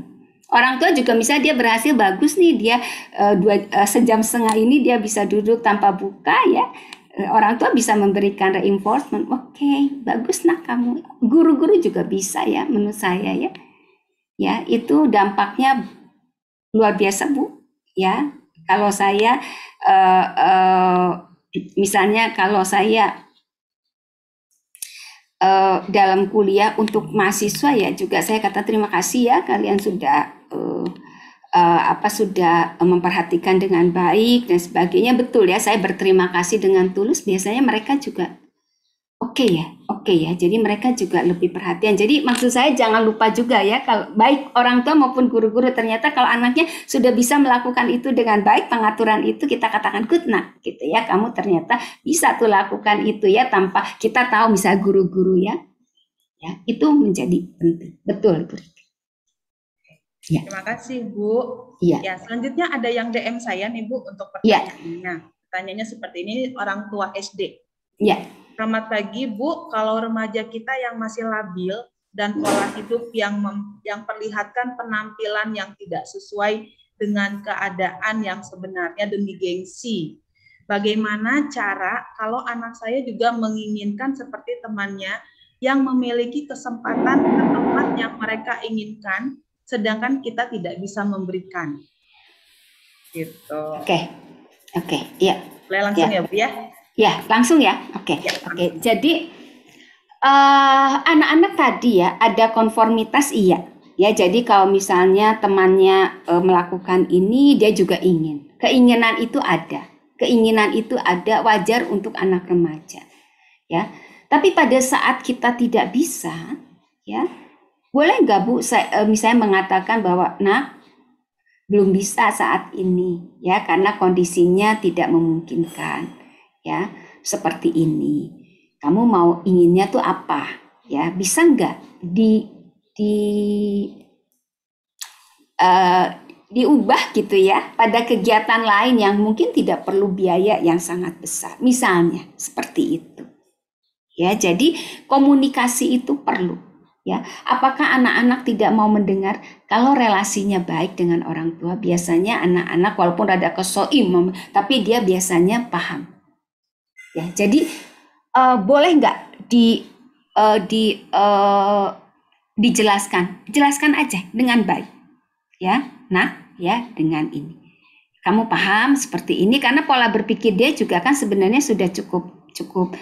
Orang tua juga misalnya dia berhasil, bagus nih, dia sejam setengah ini dia bisa duduk tanpa buka ya. Orang tua bisa memberikan reinforcement. Oke, bagus nak kamu. Guru-guru juga bisa ya menurut saya ya. Ya, itu dampaknya luar biasa Bu. Ya, kalau saya misalnya kalau saya dalam kuliah untuk mahasiswa ya juga saya kata terima kasih ya kalian sudah sudah memperhatikan dengan baik dan sebagainya. Betul ya, saya berterima kasih dengan tulus. Biasanya mereka juga oke ya. Jadi mereka juga lebih perhatian. Jadi maksud saya jangan lupa juga ya, kalau baik orang tua maupun guru-guru ternyata kalau anaknya sudah bisa melakukan itu dengan baik, pengaturan itu kita katakan good nak gitu ya. Kamu ternyata bisa tuh lakukan itu ya tanpa kita tahu misalnya guru-guru ya. Ya, itu menjadi penting. Betul Bu. Ya. Terima kasih Bu. Ya, selanjutnya ada yang DM saya nih Bu untuk pertanyaannya. Pertanyaannya seperti ini, orang tua SD. Ya. Selamat pagi Bu, kalau remaja kita yang masih labil dan pola hidup yang perlihatkan penampilan yang tidak sesuai dengan keadaan yang sebenarnya demi gengsi. Bagaimana cara kalau anak saya juga menginginkan seperti temannya yang memiliki kesempatan ke tempat yang mereka inginkan, sedangkan kita tidak bisa memberikan. Gitu. Oke, ya. Boleh langsung ya Bu ya? Ya, langsung ya. Oke. Jadi anak-anak tadi ya ada konformitas iya. Ya, jadi kalau misalnya temannya melakukan ini, dia juga ingin. Keinginan itu ada, wajar untuk anak remaja. Ya. Tapi pada saat kita tidak bisa, ya, boleh nggak Bu, misalnya mengatakan bahwa, nah, belum bisa saat ini, ya, karena kondisinya tidak memungkinkan, ya, seperti ini. Kamu mau inginnya tuh apa, ya, bisa nggak diubah gitu ya, pada kegiatan lain yang mungkin tidak perlu biaya yang sangat besar, misalnya seperti itu. Ya, jadi komunikasi itu perlu. Ya, apakah anak-anak tidak mau mendengar? Kalau relasinya baik dengan orang tua, biasanya anak-anak walaupun ada kesoim, tapi dia biasanya paham. Ya, jadi boleh nggak dijelaskan? Jelaskan aja dengan baik. Ya, nah, ya dengan ini. Kamu paham seperti ini karena pola berpikir dia juga kan sebenarnya sudah cukup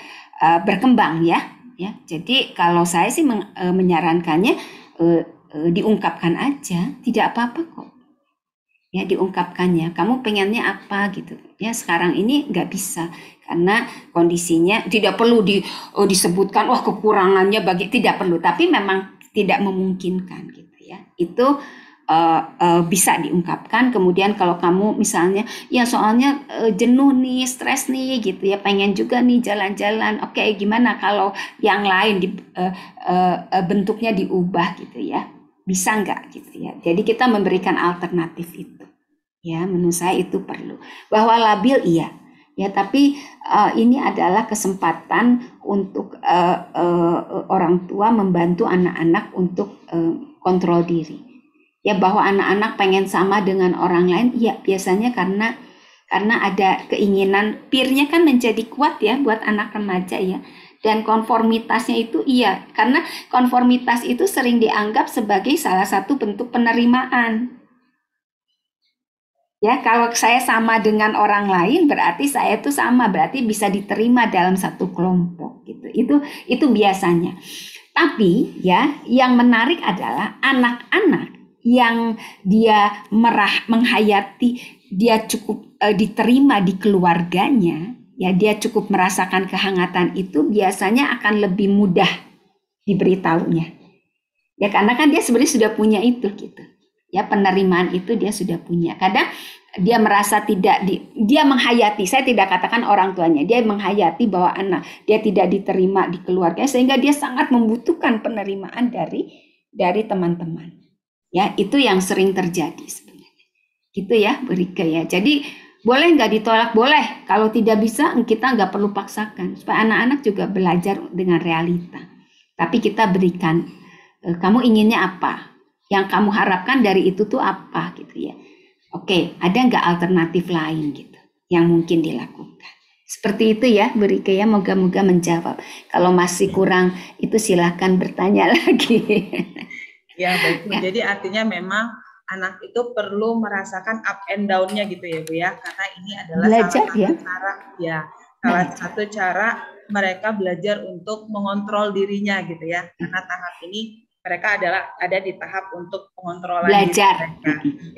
berkembang ya. Ya, jadi kalau saya sih menyarankannya diungkapkan aja, tidak apa-apa kok. Ya, diungkapkannya. Kamu pengennya apa gitu? Ya, sekarang ini nggak bisa karena kondisinya tidak perlu disebutkan. Wah, kekurangannya tidak perlu. Tapi memang tidak memungkinkan gitu ya. Itu bisa diungkapkan. Kemudian kalau kamu misalnya ya soalnya jenuh nih, stres nih gitu ya, pengen juga nih jalan-jalan, oke, gimana kalau yang lain bentuknya diubah gitu ya, bisa nggak gitu ya. Jadi kita memberikan alternatif itu ya, menurut saya itu perlu. Bahwa labil iya ya, tapi ini adalah kesempatan untuk orang tua membantu anak-anak untuk kontrol diri. Ya, bahwa anak-anak pengen sama dengan orang lain, ya biasanya karena ada keinginan, peer-nya kan menjadi kuat ya buat anak remaja ya. Dan konformitasnya itu iya, karena konformitas itu sering dianggap sebagai salah satu bentuk penerimaan. Ya, kalau saya sama dengan orang lain berarti saya itu sama, berarti bisa diterima dalam satu kelompok gitu. Itu biasanya. Tapi ya, yang menarik adalah anak-anak yang dia menghayati, dia cukup diterima di keluarganya, ya dia cukup merasakan kehangatan itu, biasanya akan lebih mudah diberitahunya. Ya karena kan dia sebenarnya sudah punya itu gitu. Ya penerimaan itu dia sudah punya. Kadang dia merasa dia menghayati, saya tidak katakan orang tuanya, dia menghayati bahwa anak dia tidak diterima di keluarga sehingga dia sangat membutuhkan penerimaan dari dari teman-teman. Ya, itu yang sering terjadi sebenarnya. Gitu ya, Bu Rike ya. Jadi boleh nggak ditolak? Boleh. Kalau tidak bisa, kita nggak perlu paksakan. Supaya anak-anak juga belajar dengan realita. Tapi kita berikan, kamu inginnya apa? Yang kamu harapkan dari itu tuh apa gitu ya. Oke, ada nggak alternatif lain gitu yang mungkin dilakukan? Seperti itu ya, Bu Rike ya. Moga-moga menjawab. Kalau masih kurang, itu silahkan bertanya lagi. Ya, baik Bu. Jadi artinya memang anak itu perlu merasakan up and down-nya gitu ya Bu ya. Karena ini adalah Belajar, salah satu cara mereka belajar untuk mengontrol dirinya gitu ya. Karena tahap ini mereka ada di tahap untuk pengontrolan belajar,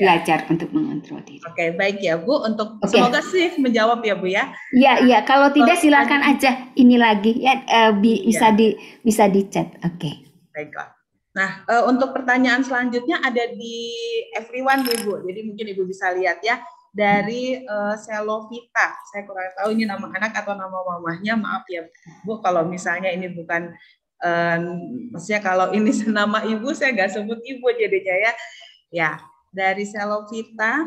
belajar untuk mengontrol diri. Oke, baik ya Bu. Semoga sih menjawab ya Bu ya. Iya. Kalau tidak silakan aja ini lagi ya, bisa di chat. Oke. Baiklah. Nah, untuk pertanyaan selanjutnya ada di everyone nih Bu. Jadi mungkin Ibu bisa lihat ya dari Selovita. Saya kurang tahu ini nama anak atau nama mamahnya. Maaf ya Bu kalau misalnya ini bukan maksudnya kalau ini nama Ibu saya nggak sebut Ibu jadinya ya. Ya, dari Selovita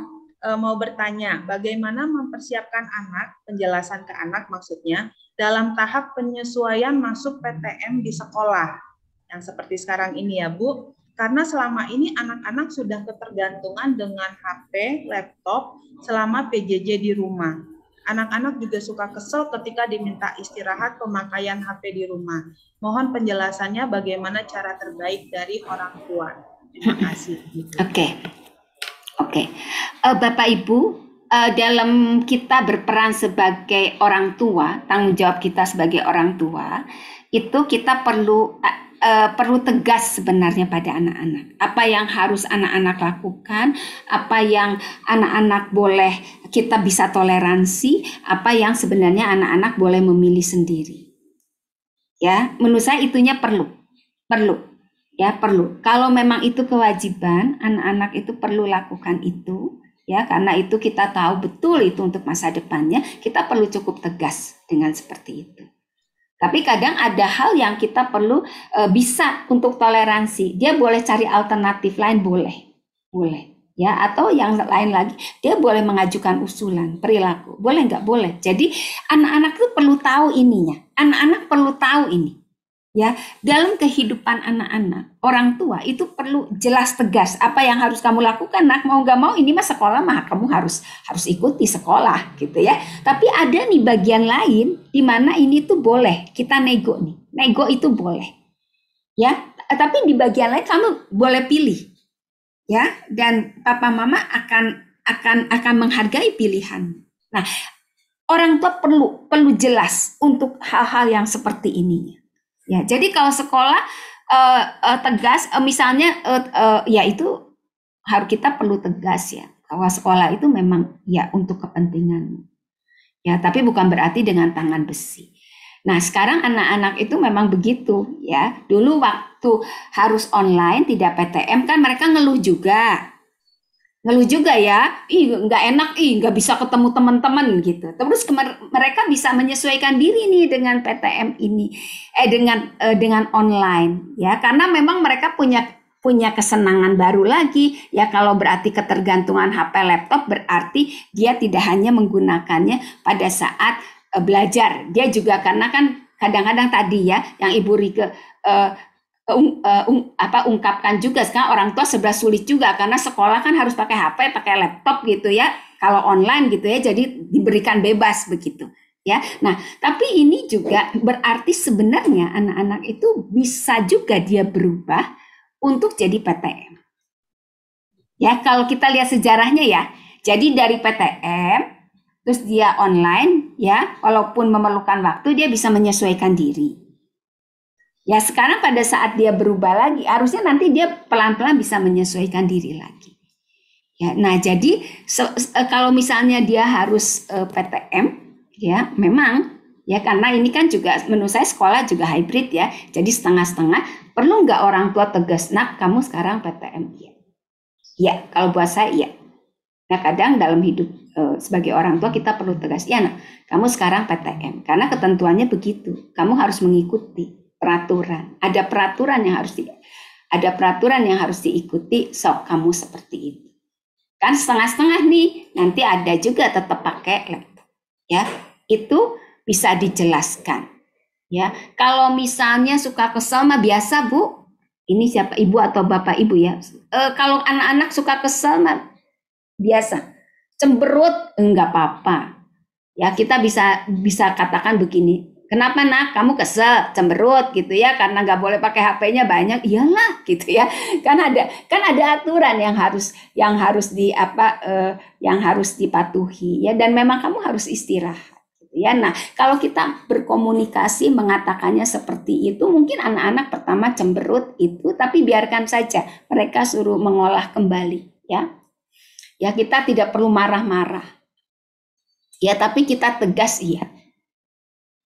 mau bertanya, bagaimana mempersiapkan anak, penjelasan ke anak maksudnya dalam tahap penyesuaian masuk PTM di sekolah. Yang seperti sekarang ini ya Bu, karena selama ini anak-anak sudah ketergantungan dengan HP, laptop selama PJJ di rumah. Anak-anak juga suka kesel ketika diminta istirahat pemakaian HP di rumah. Mohon penjelasannya bagaimana cara terbaik dari orang tua. Terima kasih. Oke. Bapak Ibu, dalam kita berperan sebagai orang tua, tanggung jawab kita sebagai orang tua, itu kita perlu tegas sebenarnya pada anak-anak. Apa yang harus anak-anak lakukan, apa yang anak-anak boleh kita bisa toleransi, apa yang sebenarnya anak-anak boleh memilih sendiri. Ya, menurut saya itunya perlu. Kalau memang itu kewajiban, anak-anak itu perlu lakukan itu. Ya, karena itu kita tahu betul itu untuk masa depannya, kita perlu cukup tegas dengan seperti itu. Tapi kadang ada hal yang kita perlu bisa untuk toleransi. Dia boleh cari alternatif lain, boleh. Ya, atau yang lain lagi, dia boleh mengajukan usulan perilaku. Boleh nggak? Boleh. Jadi anak-anak itu perlu tahu ininya. Anak-anak perlu tahu ini. Ya, dalam kehidupan anak-anak, orang tua itu perlu jelas tegas apa yang harus kamu lakukan. Nah, mau nggak mau ini mah sekolah mah kamu harus ikuti sekolah gitu ya. Tapi ada nih bagian lain di mana ini tuh boleh kita nego nih. Nego itu boleh. Ya, tapi di bagian lain kamu boleh pilih. Ya, dan papa mama akan menghargai pilihan. Nah, orang tua perlu jelas untuk hal-hal yang seperti ini. Ya, jadi kalau sekolah tegas, misalnya ya itu harus kita perlu tegas ya. Kalau sekolah itu memang ya untuk kepentingan. Ya, tapi bukan berarti dengan tangan besi. Nah, sekarang anak-anak itu memang begitu ya. Dulu waktu harus online tidak PTM kan mereka ngeluh juga ya, nggak enak, nggak bisa ketemu teman-teman gitu. Terus mereka bisa menyesuaikan diri nih dengan PTM ini, dengan online ya, karena memang mereka punya kesenangan baru lagi ya. Kalau berarti ketergantungan HP laptop berarti dia tidak hanya menggunakannya pada saat belajar, dia juga karena kan kadang-kadang tadi ya yang Ibu Rike ungkapkan juga, sekarang orang tua serba sulit juga karena sekolah kan harus pakai HP, pakai laptop gitu ya. Kalau online gitu ya, jadi diberikan bebas begitu ya. Nah, tapi ini juga berarti sebenarnya anak-anak itu bisa juga dia berubah untuk jadi PTM. Ya, kalau kita lihat sejarahnya ya. Jadi dari PTM terus dia online ya, walaupun memerlukan waktu dia bisa menyesuaikan diri. Ya, sekarang pada saat dia berubah lagi, harusnya nanti dia pelan-pelan bisa menyesuaikan diri lagi. Ya, nah jadi kalau misalnya dia harus PTM, ya memang ya karena ini kan juga menurut saya sekolah juga hybrid ya, jadi setengah-setengah. Perlu nggak orang tua tegas, nak kamu sekarang PTM? Ya, kalau buat saya iya. Nah kadang dalam hidup sebagai orang tua kita perlu tegas, ya nak kamu sekarang PTM, karena ketentuannya begitu, kamu harus mengikuti peraturan, ada peraturan yang harus ada peraturan yang harus diikuti, sok kamu seperti itu. Kan setengah-setengah nih, nanti ada juga tetap pakai laptop. Ya, itu bisa dijelaskan. Ya, kalau misalnya suka kesel mah biasa, Bu. Ini siapa, ibu atau bapak ibu ya? Kalau anak-anak suka kesel mah biasa. Cemberut enggak apa-apa. Ya, kita bisa katakan begini. Kenapa nak? Kamu kesel, cemberut gitu ya? Karena nggak boleh pakai HP-nya banyak. Iyalah, gitu ya. Kan ada aturan yang harus dipatuhi ya. Dan memang kamu harus istirahat. Gitu ya. Nah, kalau kita berkomunikasi mengatakannya seperti itu, mungkin anak-anak pertama cemberut itu, tapi biarkan saja. Mereka suruh mengolah kembali, ya. Ya, kita tidak perlu marah-marah. Ya, tapi kita tegas, iya.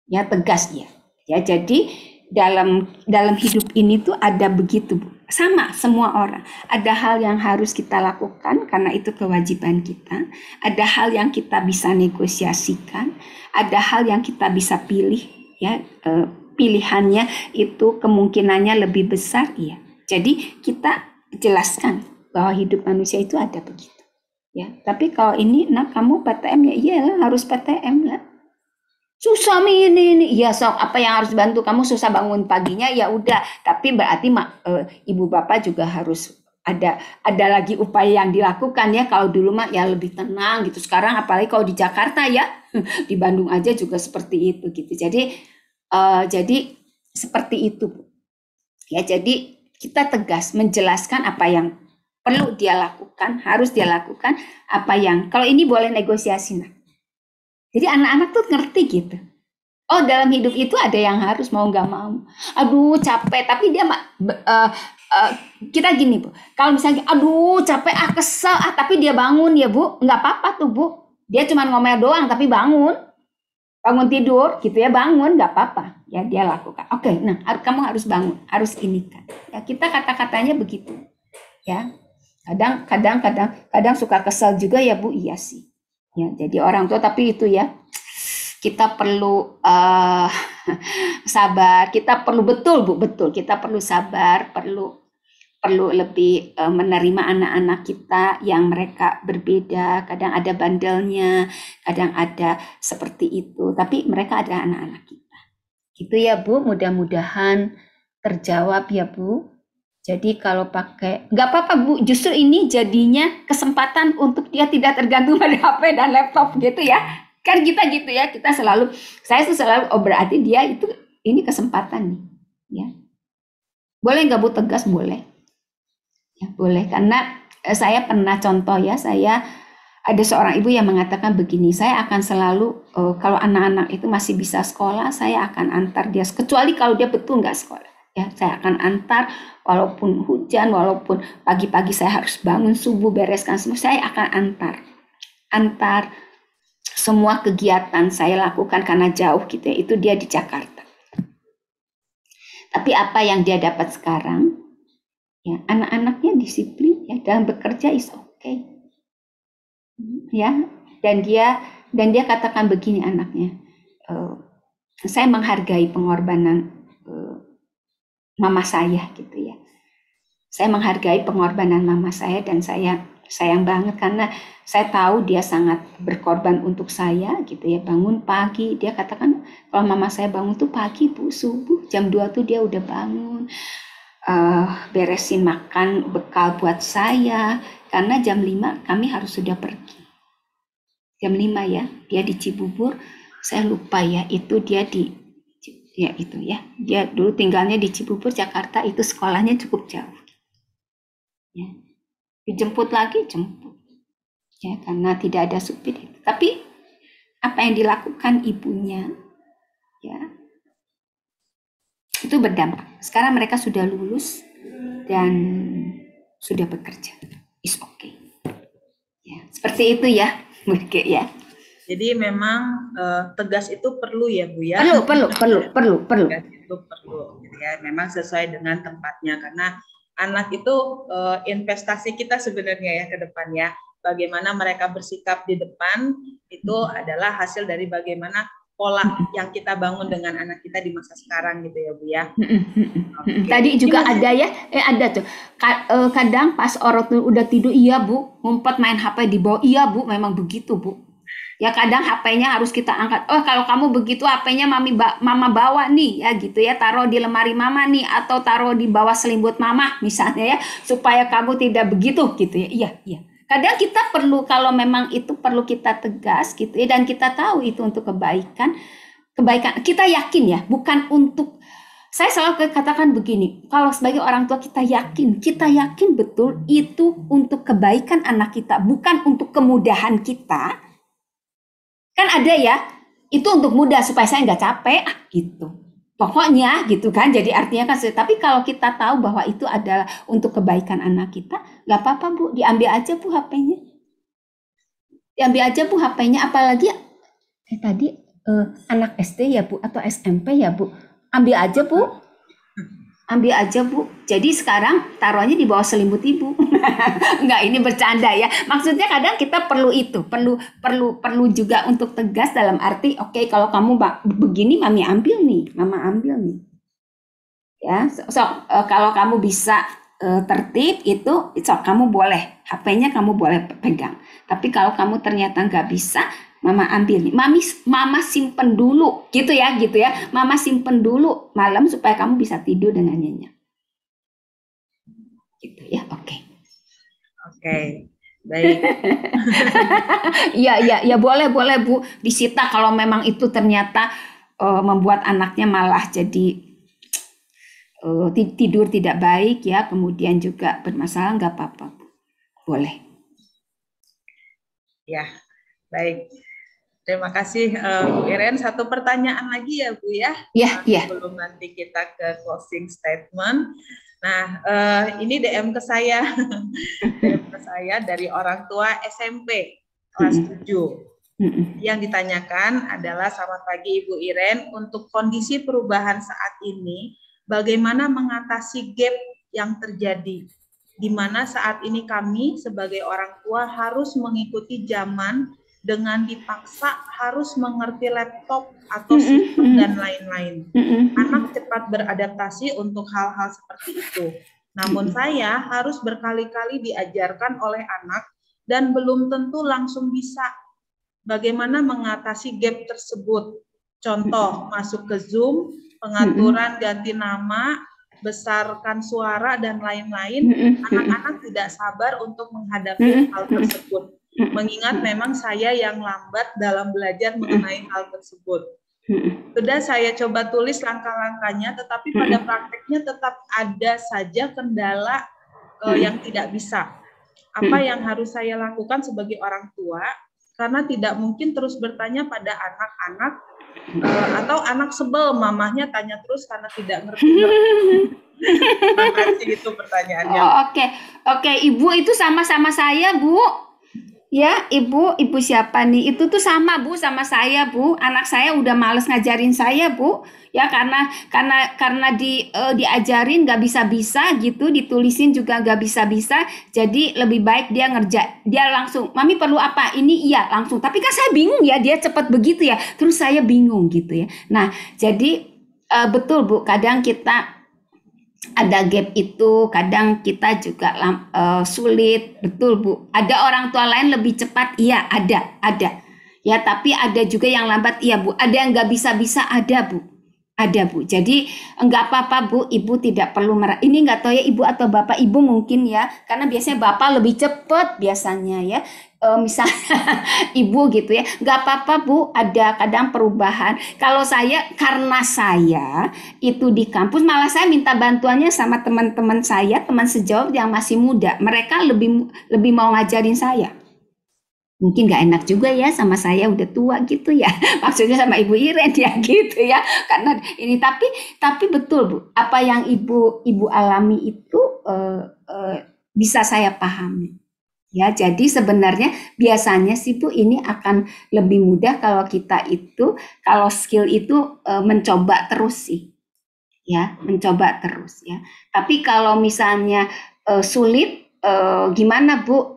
Ya, tegas ya. Ya, jadi dalam hidup ini tuh ada begitu, Bu. Sama semua orang. Ada hal yang harus kita lakukan karena itu kewajiban kita. Ada hal yang kita bisa negosiasikan. Ada hal yang kita bisa pilih, ya. Pilihannya itu kemungkinannya lebih besar, ya. Jadi kita jelaskan bahwa hidup manusia itu ada begitu, ya. Tapi kalau ini, nah kamu PTM ya, iyalah harus PTM lah. Susah ini ya, sok apa yang harus bantu kamu, susah bangun paginya ya udah, tapi berarti ibu bapak juga harus ada lagi upaya yang dilakukan ya. Kalau dulu mah ya lebih tenang gitu, sekarang apalagi kalau di Jakarta ya, di Bandung aja juga seperti itu gitu. Jadi seperti itu, Bu. Ya, jadi kita tegas menjelaskan apa yang perlu dia lakukan, harus dia lakukan, apa yang kalau ini boleh negosiasi, nah. Jadi anak-anak tuh ngerti gitu. Oh, dalam hidup itu ada yang harus, mau nggak mau. Aduh capek, tapi dia kita gini, Bu. Kalau misalnya, aduh capek, kesel, tapi dia bangun ya, Bu. Nggak apa-apa tuh, Bu. Dia cuma ngomel doang, tapi bangun tidur gitu ya, bangun, nggak apa-apa. Ya dia lakukan. Oke, nah kamu harus bangun, harus ini kan. Ya, kita kata-katanya begitu. Ya, kadang suka kesel juga ya, Bu. Iya sih. Ya, jadi orang tua, tapi itu ya kita perlu sabar, kita perlu betul kita perlu sabar, perlu lebih menerima anak-anak kita yang mereka berbeda, kadang ada bandelnya, kadang ada seperti itu, tapi mereka adalah anak-anak kita. Gitu ya, Bu, mudah-mudahan terjawab ya, Bu. Jadi kalau pakai, nggak apa-apa, Bu, justru ini jadinya kesempatan untuk dia tidak tergantung pada HP dan laptop gitu ya. Kan kita gitu ya, saya selalu, oh berarti dia itu, ini kesempatan nih. Ya. Boleh nggak, Bu, tegas? Boleh. Ya, boleh, karena saya pernah contoh ya, saya ada seorang ibu yang mengatakan begini, saya akan selalu, kalau anak-anak itu masih bisa sekolah, saya akan antar dia, kecuali kalau dia betul nggak sekolah. Ya, saya akan antar walaupun hujan, walaupun pagi-pagi saya harus bangun subuh, bereskan semua, saya akan antar semua kegiatan saya lakukan karena jauh gitu ya, itu dia di Jakarta. Tapi apa yang dia dapat sekarang, ya anak-anaknya disiplin ya, dalam bekerja is okay. Ya, dan dia katakan begini anaknya, saya menghargai pengorbanan mama saya gitu ya. Saya menghargai pengorbanan mama saya dan saya sayang banget karena saya tahu dia sangat berkorban untuk saya gitu ya. Bangun pagi, dia katakan kalau mama saya bangun tuh pagi, Bu, subuh jam 2 tuh dia udah bangun, beresin makan bekal buat saya karena jam 5 kami harus sudah pergi. Jam 5 ya, dia di Cibubur, saya lupa ya, itu dia dia dulu tinggalnya di Cibubur, Jakarta, itu sekolahnya cukup jauh ya, dijemput ya, karena tidak ada supir. Tapi apa yang dilakukan ibunya ya, itu berdampak. Sekarang mereka sudah lulus dan sudah bekerja, is okay ya, seperti itu ya, mungkin ya. Jadi memang tegas itu perlu ya, Bu ya. Perlu. Tegas itu perlu gitu ya. Memang sesuai dengan tempatnya karena anak itu investasi kita sebenarnya ya ke depan ya. Bagaimana mereka bersikap di depan itu adalah hasil dari bagaimana pola yang kita bangun dengan anak kita di masa sekarang gitu ya Bu ya. Okay. Tadi juga ada ya, ada tuh. Kadang pas orang tuh udah tidur, iya Bu, ngumpet main HP di bawah, iya Bu, memang begitu Bu. Ya kadang HP-nya harus kita angkat. Oh kalau kamu begitu HP-nya mama bawa nih ya gitu ya, taruh di lemari mama nih atau taruh di bawah selimut mama misalnya ya, supaya kamu tidak begitu gitu ya. Iya, iya. Kadang kita perlu, kalau memang itu perlu kita tegas gitu ya, dan kita tahu itu untuk kebaikan kita yakin ya, bukan untuk, saya selalu katakan begini, kalau sebagai orang tua kita yakin betul itu untuk kebaikan anak kita, bukan untuk kemudahan kita. Kan ada ya, itu untuk mudah supaya saya nggak capek gitu. Pokoknya gitu kan, jadi artinya kan, tapi kalau kita tahu bahwa itu adalah untuk kebaikan anak kita, nggak apa-apa Bu, diambil aja Bu HP-nya. Diambil aja Bu HP-nya, apalagi tadi anak SD ya Bu, atau SMP ya Bu, ambil aja Bu. Ambil aja Bu. Jadi sekarang taruhnya di bawah selimut Ibu. Enggak, ini bercanda ya. Maksudnya kadang kita perlu itu, perlu juga untuk tegas dalam arti, oke, kalau kamu begini mami ambil nih, mama ambil nih. Ya, kalau kamu bisa tertib itu, kamu boleh, HP-nya kamu boleh pegang. Tapi kalau kamu ternyata nggak bisa, mama ambil nih, mama simpen dulu, gitu ya, mama simpen dulu malam supaya kamu bisa tidur dengan nyenyak, gitu ya, oke, baik. ya boleh Bu, disita kalau memang itu ternyata membuat anaknya malah jadi tidur tidak baik ya, kemudian juga bermasalah, nggak apa-apa Bu, boleh. Ya, baik. Terima kasih Bu Iren. Satu pertanyaan lagi ya Bu ya. Iya. Sebelum nanti kita ke closing statement. Nah, ini DM ke saya. DM ke saya dari orang tua SMP kelas 7. Yang ditanyakan adalah, selamat pagi Ibu Iren, untuk kondisi perubahan saat ini, bagaimana mengatasi gap yang terjadi? Di mana saat ini kami sebagai orang tua harus mengikuti zaman dengan dipaksa harus mengerti laptop atau sistem dan lain-lain. Anak cepat beradaptasi untuk hal-hal seperti itu. Namun saya harus berkali-kali diajarkan oleh anak dan belum tentu langsung bisa. Bagaimana mengatasi gap tersebut? Contoh, masuk ke Zoom, pengaturan ganti nama, besarkan suara, dan lain-lain. Anak-anak tidak sabar untuk menghadapi hal tersebut. Mengingat memang saya yang lambat dalam belajar mengenai hal tersebut. Sudah saya coba tulis langkah-langkahnya, tetapi pada prakteknya tetap ada saja kendala yang tidak bisa. Apa yang harus saya lakukan sebagai orang tua? Karena tidak mungkin terus bertanya pada anak-anak, atau anak sebel mamahnya tanya terus karena tidak ngerti. Terima kasih, itu pertanyaannya. Oke, Ibu itu sama-sama saya Bu. Ya, Ibu siapa nih? Itu tuh sama Bu, sama saya Bu. Anak saya udah males ngajarin saya Bu. Ya karena diajarin nggak bisa-bisa gitu, ditulisin juga nggak bisa-bisa. Jadi lebih baik dia langsung, Mami perlu apa? Ini iya langsung. Tapi kan saya bingung ya, dia cepat begitu ya. Terus saya bingung gitu ya. Nah, jadi betul Bu, kadang kita ada gap itu, kadang kita juga sulit, betul Bu. Ada orang tua lain lebih cepat, iya ada. Ya, tapi ada juga yang lambat, iya Bu. Ada yang nggak bisa-bisa, ada Bu. Jadi nggak apa-apa Bu, Ibu tidak perlu ini nggak tahu ya Ibu atau Bapak, Ibu mungkin ya, karena biasanya Bapak lebih cepat biasanya ya. Misalnya Ibu gitu ya, nggak apa-apa Bu, ada kadang perubahan. Kalau karena saya itu di kampus, malah saya minta bantuannya sama teman-teman saya, teman sejauh yang masih muda. Mereka lebih mau ngajarin saya. Mungkin nggak enak juga ya sama saya udah tua gitu ya, maksudnya sama Ibu Iren ya gitu ya, karena ini tapi betul Bu, apa yang Ibu alami itu bisa saya pahami. Ya, jadi sebenarnya biasanya sih Bu, ini akan lebih mudah kalau kita itu, kalau skill itu mencoba terus sih. Ya, mencoba terus ya. Tapi kalau misalnya sulit, gimana Bu,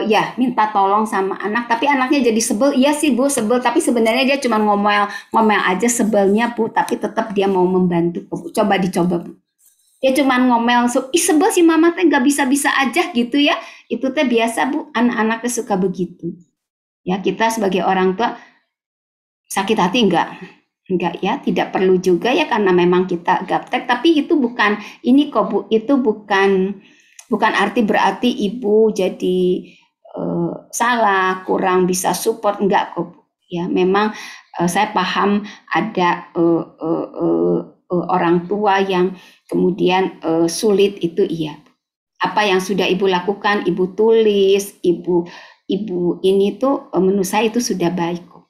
ya minta tolong sama anak, tapi anaknya jadi sebel. Iya sih Bu, sebel, tapi sebenarnya dia cuma ngomel aja sebelnya Bu, tapi tetap dia mau membantu Bu. Coba dicoba Bu. Dia cuma ngomel, ih sebel si mama teh nggak bisa-bisa aja gitu ya. Itu teh biasa Bu, anak-anaknya suka begitu. Ya kita sebagai orang tua sakit hati enggak ya, tidak perlu juga ya, karena memang kita gaptek, tapi itu bukan ini kok Bu, itu bukan berarti ibu jadi salah, kurang bisa support, enggak kok Bu. Ya memang saya paham ada orang tua yang kemudian sulit, itu iya. Apa yang sudah ibu lakukan, ibu tulis, ibu ini tuh menurut saya itu sudah baik kok.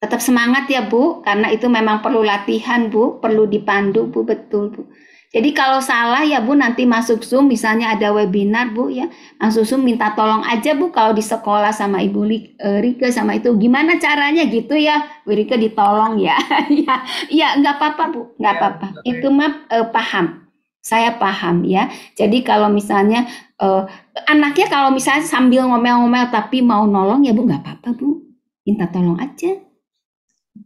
Tetap semangat ya Bu, karena itu memang perlu latihan Bu, perlu dipandu Bu, betul Bu. Jadi kalau salah ya Bu, nanti masuk Zoom, misalnya ada webinar Bu ya, langsung Zoom minta tolong aja Bu, kalau di sekolah sama Ibu Rika sama itu, gimana caranya gitu ya, Bu Rika ditolong ya. Ya nggak apa-apa Bu, nggak apa-apa. Itu mah paham, saya paham ya. Jadi kalau misalnya anaknya kalau misalnya sambil ngomel-ngomel tapi mau nolong ya Bu, nggak apa-apa Bu, minta tolong aja.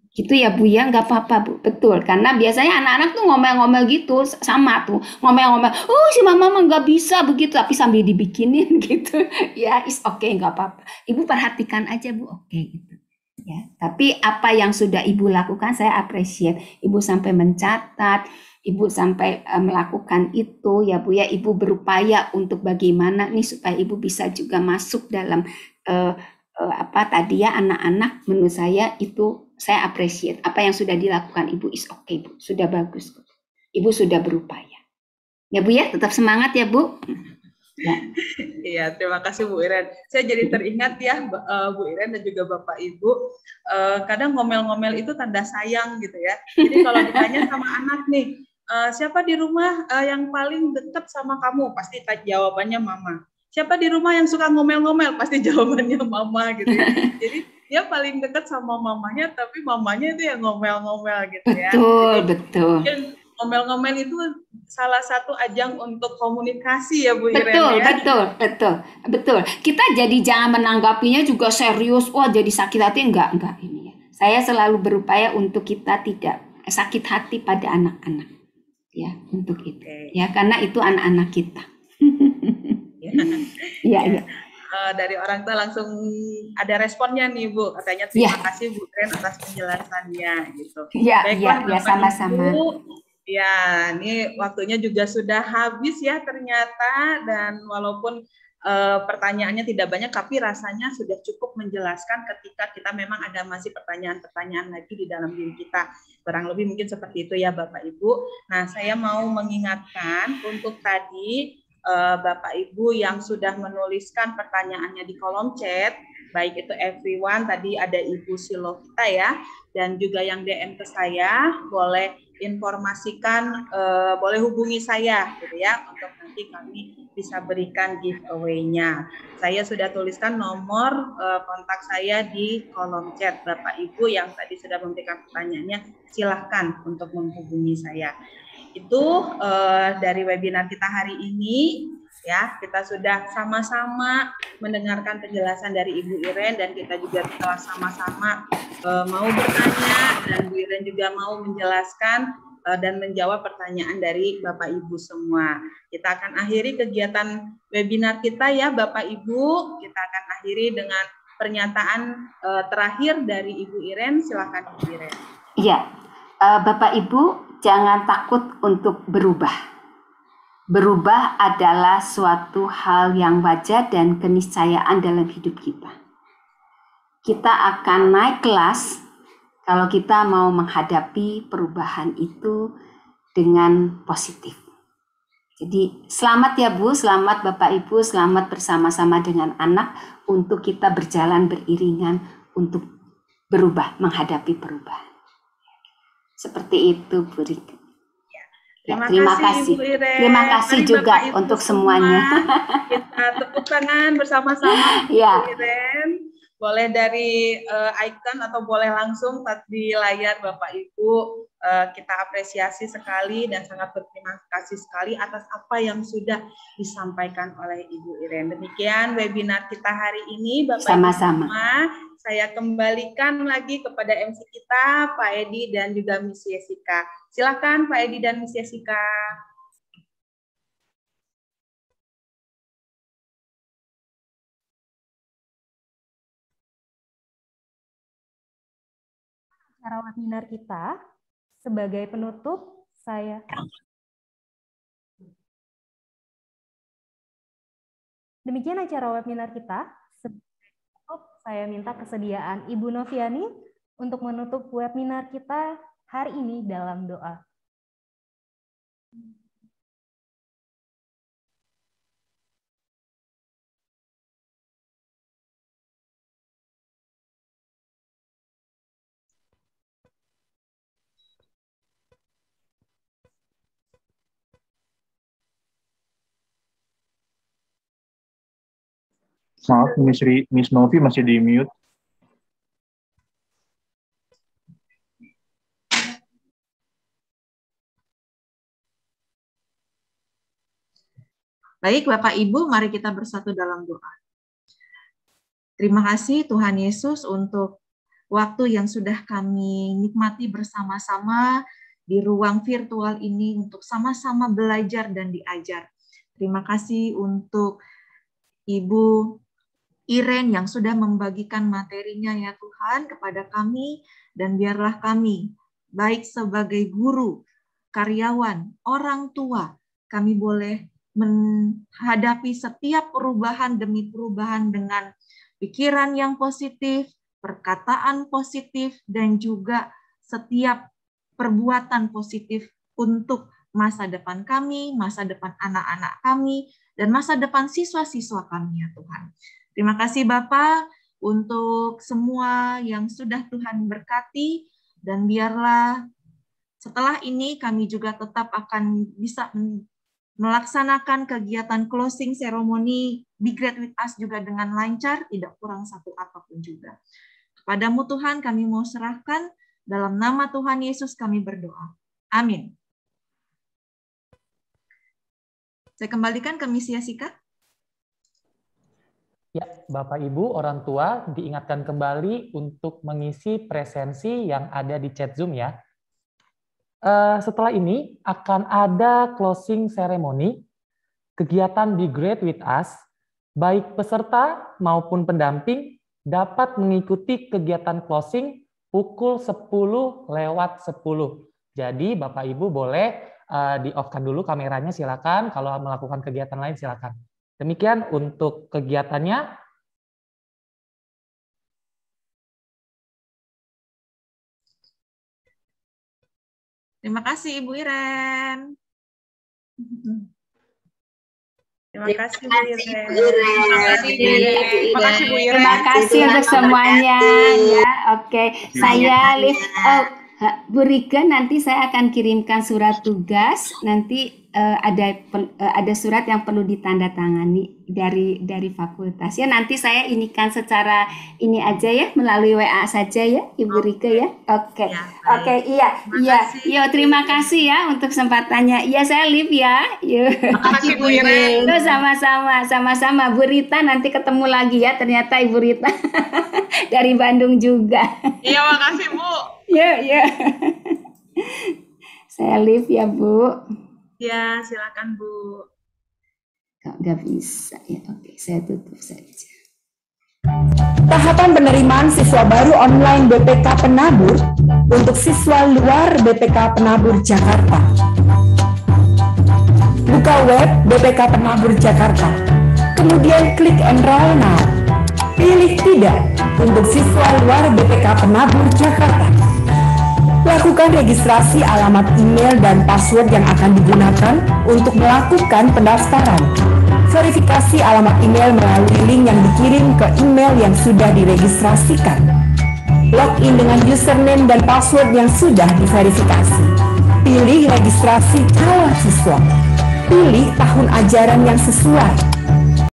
Gitu ya Bu ya, nggak apa-apa Bu, betul. Karena biasanya anak-anak tuh ngomel-ngomel gitu, sama tuh ngomel-ngomel, si mama nggak bisa begitu, tapi sambil dibikinin gitu. Ya is okay, nggak apa-apa. Ibu perhatikan aja Bu, oke gitu. Ya, tapi apa yang sudah Ibu lakukan saya appreciate. Ibu sampai mencatat, Ibu sampai melakukan itu ya Bu ya. Ibu berupaya untuk bagaimana nih supaya Ibu bisa juga masuk dalam apa tadi ya, anak-anak. Menurut saya itu saya appreciate apa yang sudah dilakukan Ibu, is okay Bu, sudah bagus Bu. Ibu sudah berupaya. Ya Bu ya, tetap semangat ya Bu. Ya. Iya, terima kasih Bu Iren. Saya jadi teringat ya Bu Iren dan juga Bapak Ibu, kadang ngomel-ngomel itu tanda sayang gitu ya. Jadi kalau ditanya sama anak nih, siapa di rumah yang paling dekat sama kamu? Pasti jawabannya mama. Siapa di rumah yang suka ngomel-ngomel? Pasti jawabannya mama gitu ya. Jadi dia paling dekat sama mamanya, tapi mamanya itu yang ngomel-ngomel gitu ya. Betul. Ngomel-ngomel itu salah satu ajang untuk komunikasi ya Bu Iren ya. Betul. Kita jadi jangan menanggapinya juga serius, wah jadi sakit hati, enggak ini ya. Saya selalu berupaya untuk kita tidak sakit hati pada anak-anak. Ya, untuk itu. Ya, karena itu anak-anak kita. Iya. Dari orang tua langsung ada responnya nih Bu, katanya terima kasih Bu Iren atas penjelasannya gitu. Baiklah, sama-sama. Ya, ini waktunya juga sudah habis ya ternyata, dan walaupun pertanyaannya tidak banyak, tapi rasanya sudah cukup menjelaskan ketika kita memang ada masih pertanyaan-pertanyaan lagi di dalam diri kita. Kurang lebih mungkin seperti itu ya Bapak Ibu. Nah, saya mau mengingatkan untuk tadi Bapak Ibu yang sudah menuliskan pertanyaannya di kolom chat, baik itu everyone, tadi ada Ibu Silovita ya, dan juga yang DM ke saya, boleh informasikan, boleh hubungi saya gitu ya, untuk nanti kami bisa berikan giveaway-nya. Saya sudah tuliskan nomor kontak saya di kolom chat. Bapak Ibu yang tadi sudah memberikan pertanyaannya, silahkan untuk menghubungi saya. Itu dari webinar kita hari ini ya, kita sudah sama-sama mendengarkan penjelasan dari Ibu Iren, dan kita juga telah sama-sama mau bertanya, dan Bu Iren juga mau menjelaskan dan menjawab pertanyaan dari Bapak Ibu semua. Kita akan akhiri kegiatan webinar kita ya Bapak Ibu. Kita akan akhiri dengan pernyataan terakhir dari Ibu Iren. Silakan Ibu Iren. Iya, Bapak Ibu jangan takut untuk berubah. Berubah adalah suatu hal yang wajar dan keniscayaan dalam hidup kita. Kita akan naik kelas kalau kita mau menghadapi perubahan itu dengan positif. Jadi selamat ya Bu, selamat Bapak Ibu, selamat bersama-sama dengan anak untuk kita berjalan beriringan untuk berubah, menghadapi perubahan. Seperti itu Bu Rika. Terima kasih. Ibu Iren. Terima kasih juga untuk semuanya. Kita tepuk tangan bersama-sama ya. Bu Iren. Boleh dari icon atau boleh langsung di layar Bapak Ibu. Kita apresiasi sekali dan sangat berterima kasih sekali atas apa yang sudah disampaikan oleh Ibu Iren. Demikian webinar kita hari ini, Bapak Ibu semua. Saya kembalikan lagi kepada MC kita, Pak Edi dan juga Miss Jessica. Silakan Pak Edi dan Miss Jessica. Acara webinar kita sebagai penutup, demikian acara webinar kita. Saya minta kesediaan Ibu Noviani untuk menutup webinar kita hari ini dalam doa. Maaf, Miss Novi masih di mute. Baik, Bapak Ibu, mari kita bersatu dalam doa. Terima kasih Tuhan Yesus untuk waktu yang sudah kami nikmati bersama-sama di ruang virtual ini untuk sama-sama belajar dan diajar. Terima kasih untuk Ibu Iren yang sudah membagikan materinya ya Tuhan kepada kami, dan biarlah kami baik sebagai guru, karyawan, orang tua, kami boleh menghadapi setiap perubahan demi perubahan dengan pikiran yang positif, perkataan positif, dan juga setiap perbuatan positif untuk masa depan kami, masa depan anak-anak kami, dan masa depan siswa-siswa kami ya Tuhan. Terima kasih Bapak untuk semua yang sudah Tuhan berkati, dan biarlah setelah ini kami juga tetap akan bisa melaksanakan kegiatan closing ceremony Be Great With Us juga dengan lancar, tidak kurang satu apapun juga. Kepadamu Tuhan kami mau serahkan, dalam nama Tuhan Yesus kami berdoa. Amin. Saya kembalikan ke Miss Jessica. Ya, Bapak Ibu, orang tua diingatkan kembali untuk mengisi presensi yang ada di chat Zoom ya. Setelah ini akan ada closing ceremony, kegiatan Be Great With Us, baik peserta maupun pendamping dapat mengikuti kegiatan closing pukul 10:10. Jadi Bapak Ibu boleh di-off-kan dulu kameranya, silakan. Kalau melakukan kegiatan lain silakan. Demikian untuk kegiatannya. Terima kasih Ibu Iren. Terima kasih Bu Iren. Terima kasih Bu Iren. Terima kasih untuk semuanya ya. Oke, saya lift Bu Rika, nanti saya akan kirimkan surat tugas. Nanti ada surat yang perlu ditandatangani dari fakultas ya. Nanti saya inikan secara ini aja ya, melalui WA saja ya Ibu Rika ya. Oke. Oke, iya. Yo, terima kasih ya untuk kesempatannya. Iya, saya live ya. Yo. Terima kasih Bu Iren. Sama-sama Bu Rita, nanti ketemu lagi ya. Ternyata Ibu Rita dari Bandung juga. Iya, makasih Bu. Yo. Saya live ya Bu. Ya, silakan Bu. Nggak bisa ya. Oke, saya tutup saja. Tahapan penerimaan siswa baru online BPK Penabur untuk siswa luar BPK Penabur Jakarta. Buka web BPK Penabur Jakarta, kemudian klik Enroll Now. Pilih Tidak untuk siswa luar BPK Penabur Jakarta. Lakukan registrasi alamat email dan password yang akan digunakan untuk melakukan pendaftaran. Verifikasi alamat email melalui link yang dikirim ke email yang sudah diregistrasikan. Login dengan username dan password yang sudah diverifikasi. Pilih registrasi calon siswa. Pilih tahun ajaran yang sesuai.